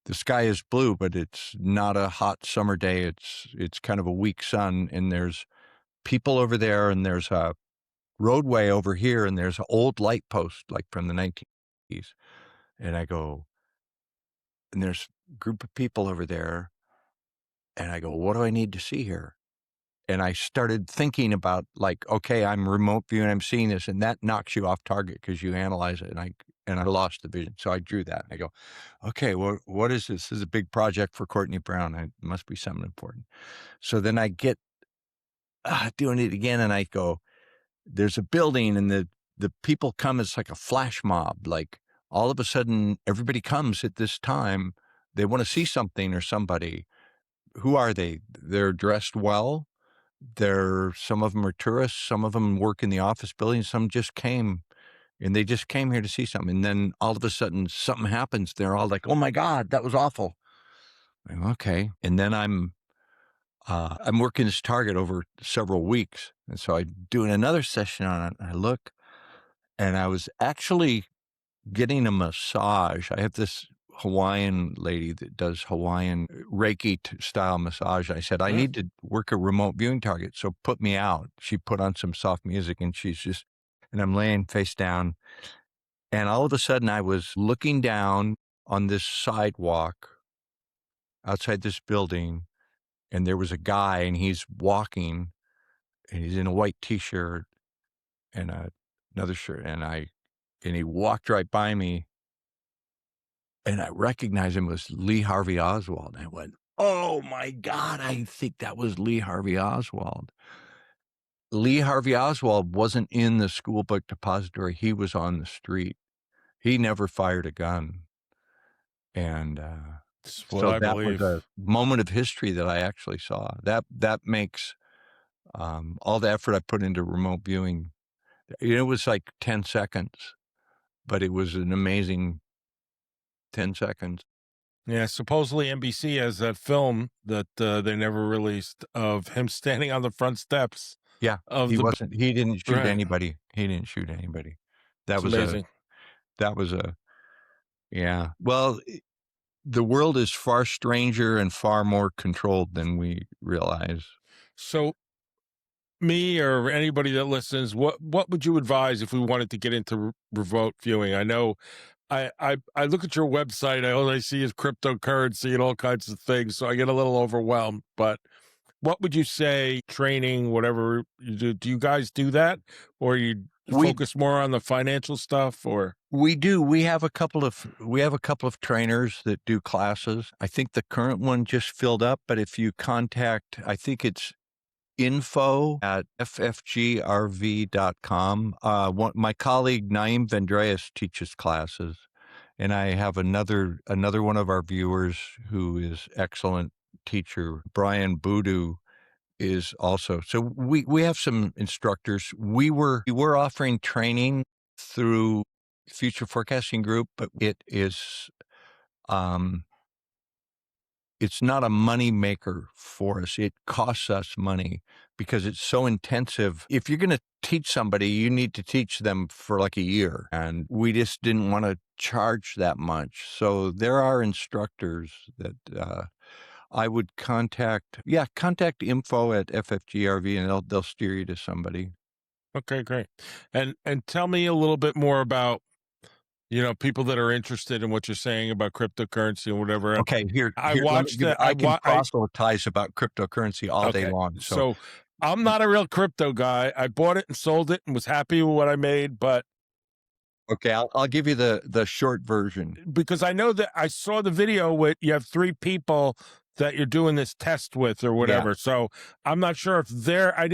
The sky is blue, but it's not a hot summer day. It's kind of a weak sun, and there's people over there, and there's a roadway over here, and there's an old light post like from the 1980s. And I go, and there's a group of people over there, and I go, what do I need to see here? And I started thinking about like, okay, I'm remote viewing, I'm seeing this, and that knocks you off target because you analyze it. And I lost the vision. So I drew that. And I go, okay, well, what is this? This is a big project for Courtney Brown. It must be something important. So then I get doing it again, and I go, there's a building, and the people come. It's like a flash mob. Like all of a sudden, everybody comes at this time. They want to see something or somebody. Who are they? They're dressed well. Some of them are tourists, some of them work in the office building, some just came and they just came here to see something. And then all of a sudden something happens. They're all like, oh my God, that was awful. Okay. And then I'm working this target over several weeks. And so I'm doing another session on it. And I look and I was actually getting a massage. I have this Hawaiian lady that does Hawaiian Reiki style massage. I said, I need to work a remote viewing target. So put me out. She put on some soft music and and I'm laying face down. And all of a sudden I was looking down on this sidewalk outside this building. And there was a guy and he's walking and he's in a white t-shirt and another shirt. And he walked right by me. And I recognized him as Lee Harvey Oswald. And I went, oh my God, I think that was Lee Harvey Oswald. Lee Harvey Oswald wasn't in the school book depository. He was on the street. He never fired a gun. And so that was a moment of history that I actually saw. That makes all the effort I put into remote viewing. It was like 10 seconds, but it was an amazing 10 seconds. Yeah, supposedly NBC has that film that they never released of him standing on the front steps Yeah, of he the wasn't he didn't shoot right. anybody. He didn't shoot anybody. That It's was a amazing. that was a yeah. Well, the world is far stranger and far more controlled than we realize. So me or anybody that listens, what would you advise if we wanted to get into remote viewing? I know I look at your website, all I see is cryptocurrency and all kinds of things, so I get a little overwhelmed. But what would you say, training, whatever you do? Do you guys do that, or you We focus more on the financial stuff? Or we do. We have a couple of trainers that do classes. I think the current one just filled up, but if you contact, I think it's info@ffgrv.com. My colleague Naeem Vendreas teaches classes, and I have another one of our viewers who is excellent teacher, Brian Boodoo, is also. So we have some instructors. We were offering training through Future Forecasting Group, but um it's not a money maker for us. It costs us money because it's so intensive. If you're going to teach somebody, you need to teach them for like a year. And we just didn't want to charge that much. So there are instructors that I would contact. Yeah, contact info@ffgrv and they'll steer you to somebody. okay, great. And tell me a little bit more about people that are interested in what you're saying about cryptocurrency and whatever. And Okay, I let me watched give you, that. I can proselytize about cryptocurrency all day Okay. long. So So I'm not a real crypto guy. I bought it and sold it and was happy with what I made, but okay, I'll give you the short version. because I know that I saw the video with you have three people that you're doing this test with or Yeah. whatever. So I'm not sure if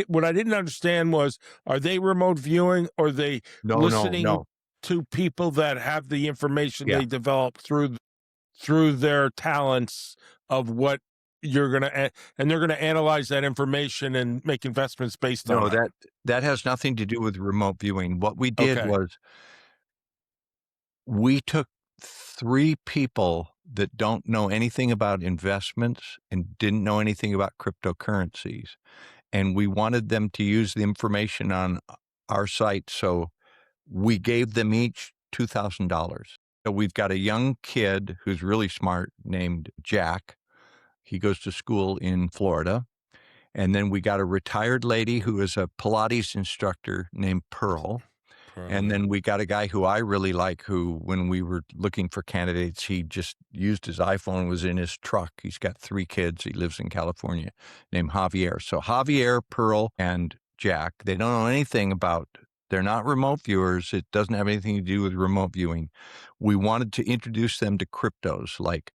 what I didn't understand was, are they remote viewing or are they No, no, listening no. to people that have the information Yeah. they develop through their talents of what you're going to, and they're going to analyze that information and make investments based on No, it. that has nothing to do with remote viewing. What we did Okay. was we took 3 people that don't know anything about investments and didn't know anything about cryptocurrencies, and we wanted them to use the information on our site, so we gave them each $2,000. So we've got a young kid who's really smart named Jack. He goes to school in Florida. And then we got a retired lady who is a Pilates instructor named Pearl. And then we got a guy who I really like, who, when we were looking for candidates, he just used his iPhone, was in his truck. He's got 3 kids. He lives in California, named Javier. So Javier, Pearl, and Jack, they don't know anything about, they're not remote viewers. It doesn't have anything to do with remote viewing. We wanted to introduce them to cryptos, like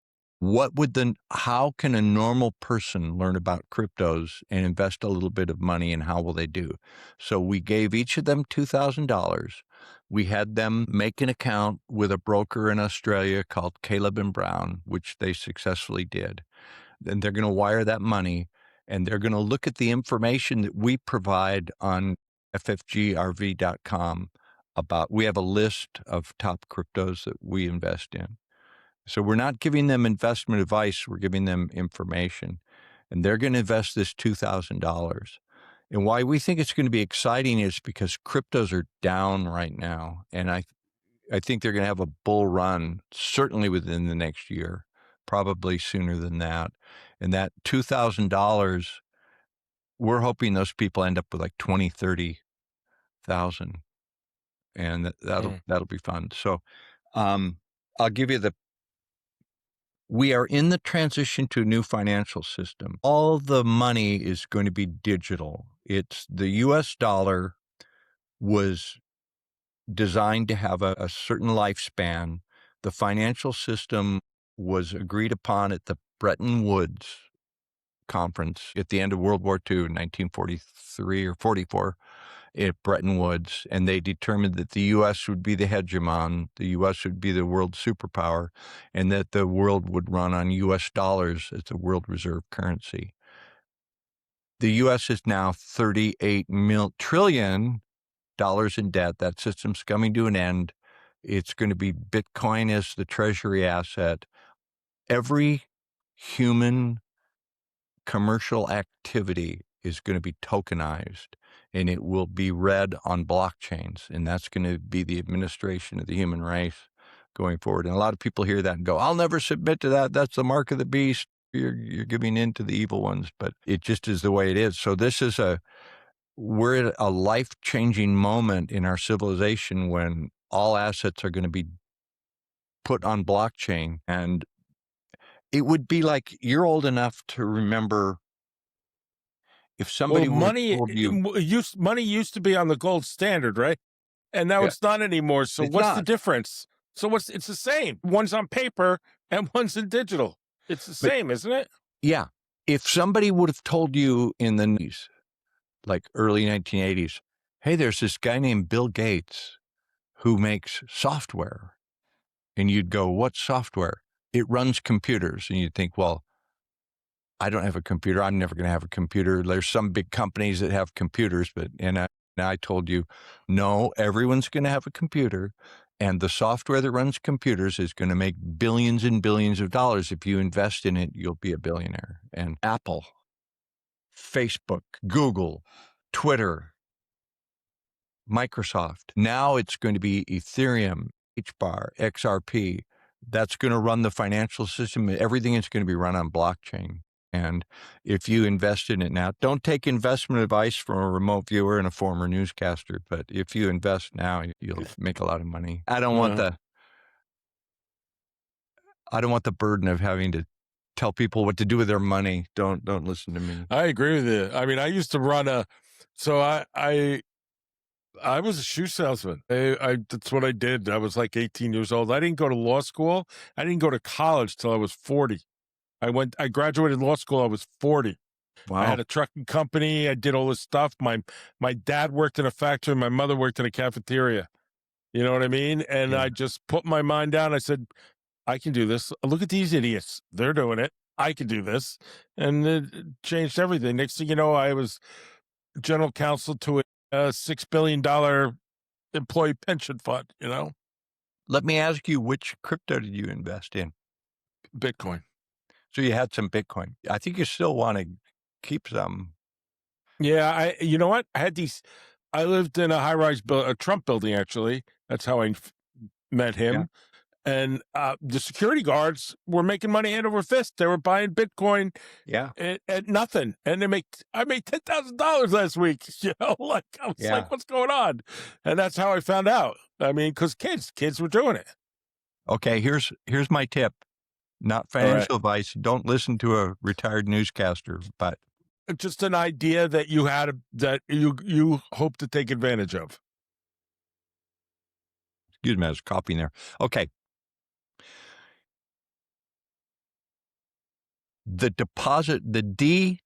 how can a normal person learn about cryptos and invest a little bit of money, and how will they do? So we gave each of them $2,000. We had them make an account with a broker in Australia called Caleb and Brown, which they successfully did. Then they're going to wire that money, and they're going to look at the information that we provide on ffgrv.com we have a list of top cryptos that we invest in. So we're not giving them investment advice, we're giving them information. And they're going to invest this $2,000. And why we think it's going to be exciting is because cryptos are down right now. And I think they're going to have a bull run, certainly within the next year, probably sooner than that. And that $2,000, we're hoping those people end up with like 20, 30,000. And that'll be fun. So I'll give you we are in the transition to a new financial system. All the money is going to be digital. It's the US dollar was designed to have a certain lifespan. The financial system was agreed upon at the Bretton Woods conference at the end of World War II in 1943 or 44 at Bretton Woods, and they determined that the U.S. would be the hegemon, the U.S. would be the world superpower, and that the world would run on U.S. dollars as the world reserve currency. The U.S. is now $38 trillion in debt. That system's coming to an end. It's going to be Bitcoin as the treasury asset. every human commercial activity is going to be tokenized, and it will be read on blockchains, and that's going to be the administration of the human race going forward. And a lot of people hear that and go, I'll never submit to that. That's the mark of the beast. You're giving in to the evil ones, but it just is the way it is. So we're at a life-changing moment in our civilization when all assets are going to be put on blockchain. And it would be like, you're old enough to remember if somebody Well, would have told you, money used to be on the gold standard, right? And now yeah, it's not anymore. So it's what's the not. difference? So it's the same. One's on paper and one's in digital. It's the But same, isn't it? yeah, if somebody would have told you in the 90s, like early 1980s, hey, there's this guy named Bill Gates who makes software, and you'd go, what software? It runs computers. And you'd think, well, I don't have a computer. I'm never going to have a computer. There's some big companies that have computers, and I told you, no, everyone's going to have a computer, and the software that runs computers is going to make billions and billions of dollars. If you invest in it, you'll be a billionaire. And Apple, Facebook, Google, Twitter, Microsoft. Now it's going to be Ethereum, HBAR, XRP. That's going to run the financial system. Everything is going to be run on blockchain. And if you invest in it now, don't take investment advice from a remote viewer and a former newscaster, but if you invest now, you'll make a lot of money. I don't want the burden of having to tell people what to do with their money. Don't listen to me. I agree with you. I mean, I used to run I was a shoe salesman. That's what I did. I was like 18 years old. I didn't go to law school. I didn't go to college till I was 40. I graduated law school. I was 40. Wow. I had a trucking company. I did all this stuff. My dad worked in a factory. My mother worked in a cafeteria. You know what I mean? And Yeah. I just put my mind down. I said, I can do this. Look at these idiots. They're doing it. I can do this. And it changed everything. Next thing you know, I was general counsel to a $6 billion employee pension fund, you know? Let me ask you, which crypto did you invest in? Bitcoin. So you had some Bitcoin. I think you still want to keep some. Yeah, you know what? I lived in a high-rise a Trump building, actually. That's how I met him. Yeah. And the security guards were making money hand over fist. They were buying Bitcoin at nothing. And I made $10,000 last week. You know, like I was like, what's going on? And that's how I found out. I mean, because kids were doing it. Okay, here's my tip. Not financial advice. Don't listen to a retired newscaster, but just an idea that you had that you hope to take advantage of. Excuse me, I was copying there. Okay. The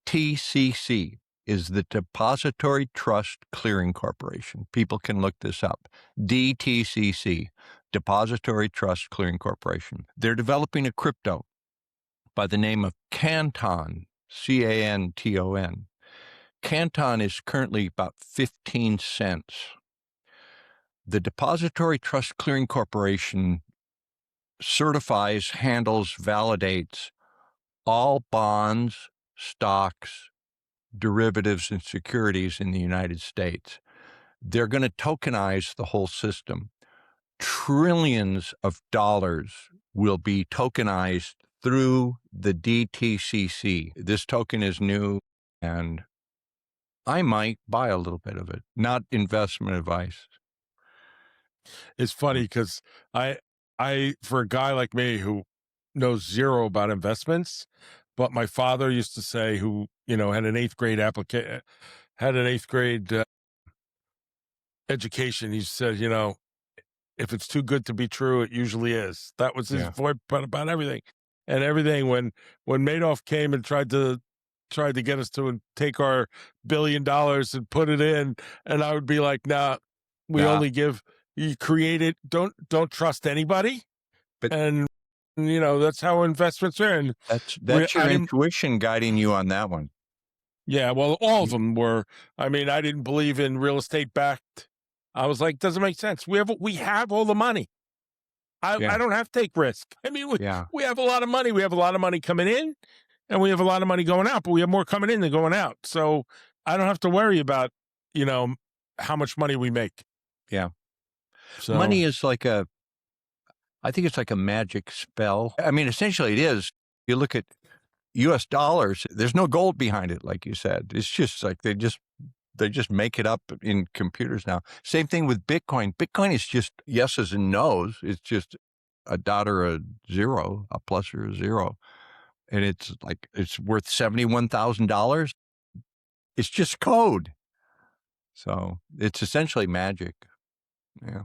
DTCC is the Depository Trust Clearing Corporation. People can look this up. DTCC, Depository Trust Clearing Corporation. They're developing a crypto by the name of Canton, Canton. Canton is currently about 15 cents. The Depository Trust Clearing Corporation certifies, handles, validates all bonds, stocks, derivatives, and securities in the United States. They're going to tokenize the whole system. Trillions of dollars will be tokenized through the DTCC. This token is new, and I might buy a little bit of it. Not investment advice. It's funny because I for a guy like me who knows zero about investments, but my father used to say, who had an 8th grade education. He said, if it's too good to be true, it usually is. That was his point about everything. And everything when Madoff came and tried to get us to take our $1 billion and put it in, and I would be like, nah, only give. You create it. Don't trust anybody. But that's how investments are. And that's your intuition guiding you on that one. Yeah, well, all of them were. I mean, I didn't believe in real estate backed. I was like, doesn't make sense. We have all the money. I Yeah. don't have to take risk. I mean, Yeah. we have a lot of money. We have a lot of money coming in, and we have a lot of money going out, but we have more coming in than going out. So I don't have to worry about, you know, how much money we make. Yeah. So Money is I think it's like a magic spell. I mean, essentially it is. You look at US dollars, there's no gold behind it, like you said. It's just like they just make it up in computers now. Same thing with Bitcoin. Bitcoin is just yeses and nos. It's just a dot or a zero, a plus or a zero. And it's like it's worth $71,000. It's just code. So it's essentially magic. Yeah.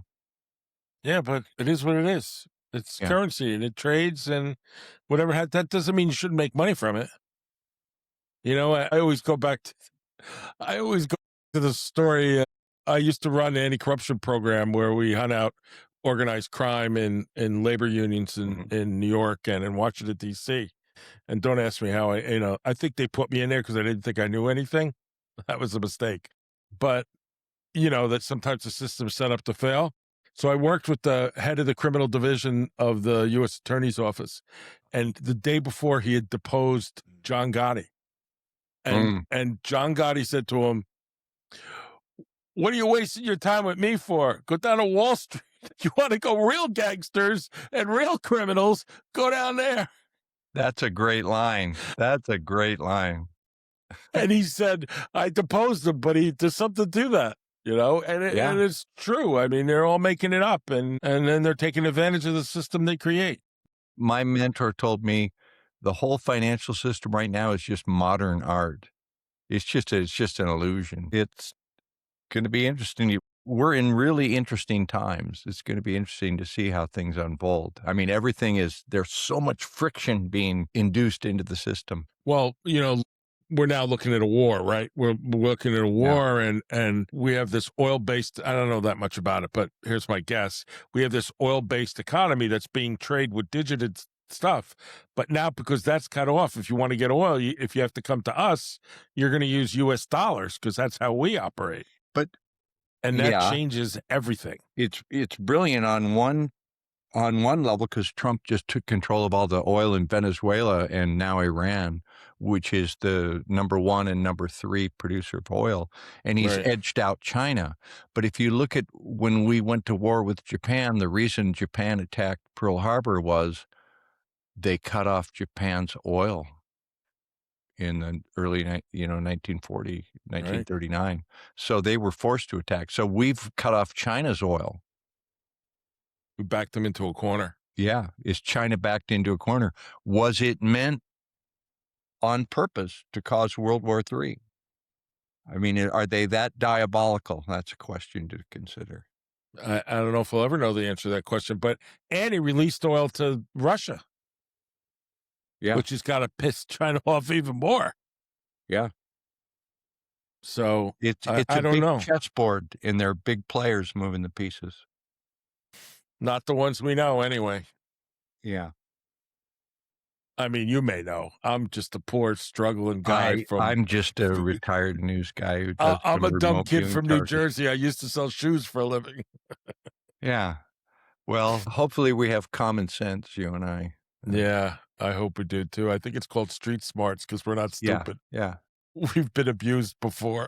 yeah, but it is what it is. It's Yeah. currency and it trades and whatever. That doesn't mean you shouldn't make money from it. You know, I always go back to, I always go to the story. I used to run an anti-corruption program where we hunt out organized crime in labor unions in New York and in Washington, D.C. And don't ask me how I think they put me in there because I didn't think I knew anything. That was a mistake. But, that sometimes the system's set up to fail. So I worked with the head of the criminal division of the U.S. Attorney's Office. And the day before, he had deposed John Gotti. And John Gotti said to him, "What are you wasting your time with me for? Go down to Wall Street. You want to go real gangsters and real criminals, go down there." That's a great line. That's a great line. And he said, "I deposed him, but there's something to that, and Yeah. and it's true. I mean, they're all making it up, and then they're taking advantage of the system they create." My mentor told me the whole financial system right now is just modern art. It's just an illusion. It's going to be interesting. We're in really interesting times. It's going to be interesting to see how things unfold. I mean, there's so much friction being induced into the system. Well, we're now looking at a war, right? We're looking at a war, and we have this oil-based, I don't know that much about it, but here's my guess. We have this oil-based economy that's being traded with digited stuff. But now, because that's cut off, if you want to get oil, if you have to come to us, you're going to use U.S. dollars because that's how we operate. And that changes everything. It's brilliant on one level because Trump just took control of all the oil in Venezuela and now Iran, which is the number 1 and number 3 producer of oil, and he's edged out China. But if you look at when we went to war with Japan, the reason Japan attacked Pearl Harbor was they cut off Japan's oil in the early, 1940, 1939. So they were forced to attack. So we've cut off China's oil. We backed them into a corner. Yeah. Is China backed into a corner? Was it meant on purpose to cause World War III? I mean, are they that diabolical? That's a question to consider. I don't know if we'll ever know the answer to that question, but he released oil to Russia. Yeah. Which has got to piss China off even more. Yeah. So it's I a don't big know. chessboard, and they're big players moving the pieces. Not the ones we know, anyway. Yeah. I mean, you may know. I'm just a poor, struggling guy I'm just a retired news guy who does I'm a dumb kid from New charges. Jersey. I used to sell shoes for a living. Yeah. Well, hopefully we have common sense, you and I. Yeah, I hope we do too. I think it's called street smarts because we're not stupid. Yeah. We've been abused before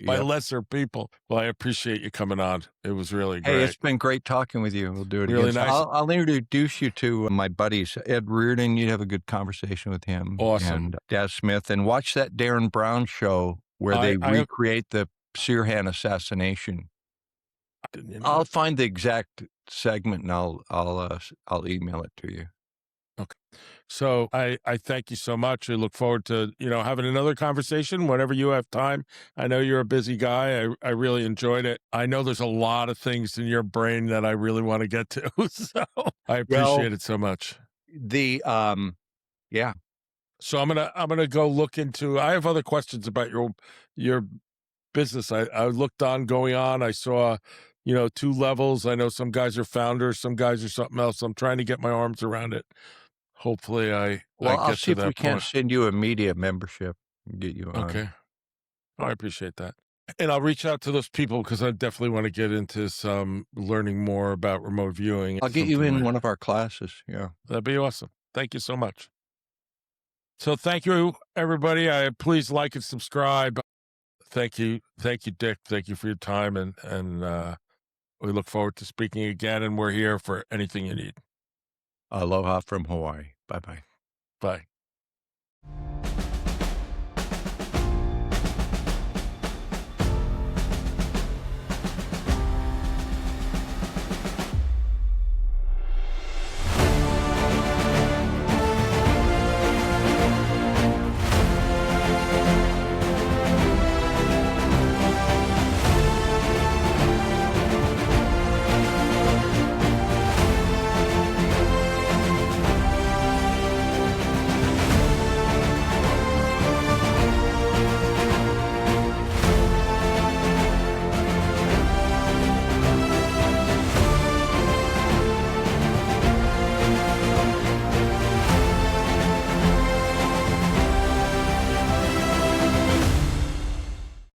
by lesser people. Well, I appreciate you coming on. It was really great. Hey, it's been great talking with you. We'll do it Really again. nice. So I'll introduce you to my buddies, Ed Reardon. You'd have a good conversation with him. Awesome. And Daz Smith. And watch that Darren Brown show where they recreate the Sirhan assassination. I'll find the exact segment and I'll email it to you. Okay. So I thank you so much. I look forward to, having another conversation whenever you have time. I know you're a busy guy. I really enjoyed it. I know there's a lot of things in your brain that I really want to get to. So I appreciate it so much. Yeah. So I'm gonna go look into, I have other questions about your business. I looked on going on. I saw, 2 levels. I know some guys are founders, some guys are something else. I'm trying to get my arms around it. Hopefully I'll see if we can't send you a media membership and get you on. Okay. I appreciate that. And I'll reach out to those people because I definitely want to get into some learning more about remote viewing. I'll get you something in like- one of our classes. Yeah. That'd be awesome. Thank you so much. So thank you, everybody. Please like and subscribe. Thank you, Dick. Thank you for your time, and we look forward to speaking again. And we're here for anything you need. Aloha from Hawaii. Bye-bye. Bye.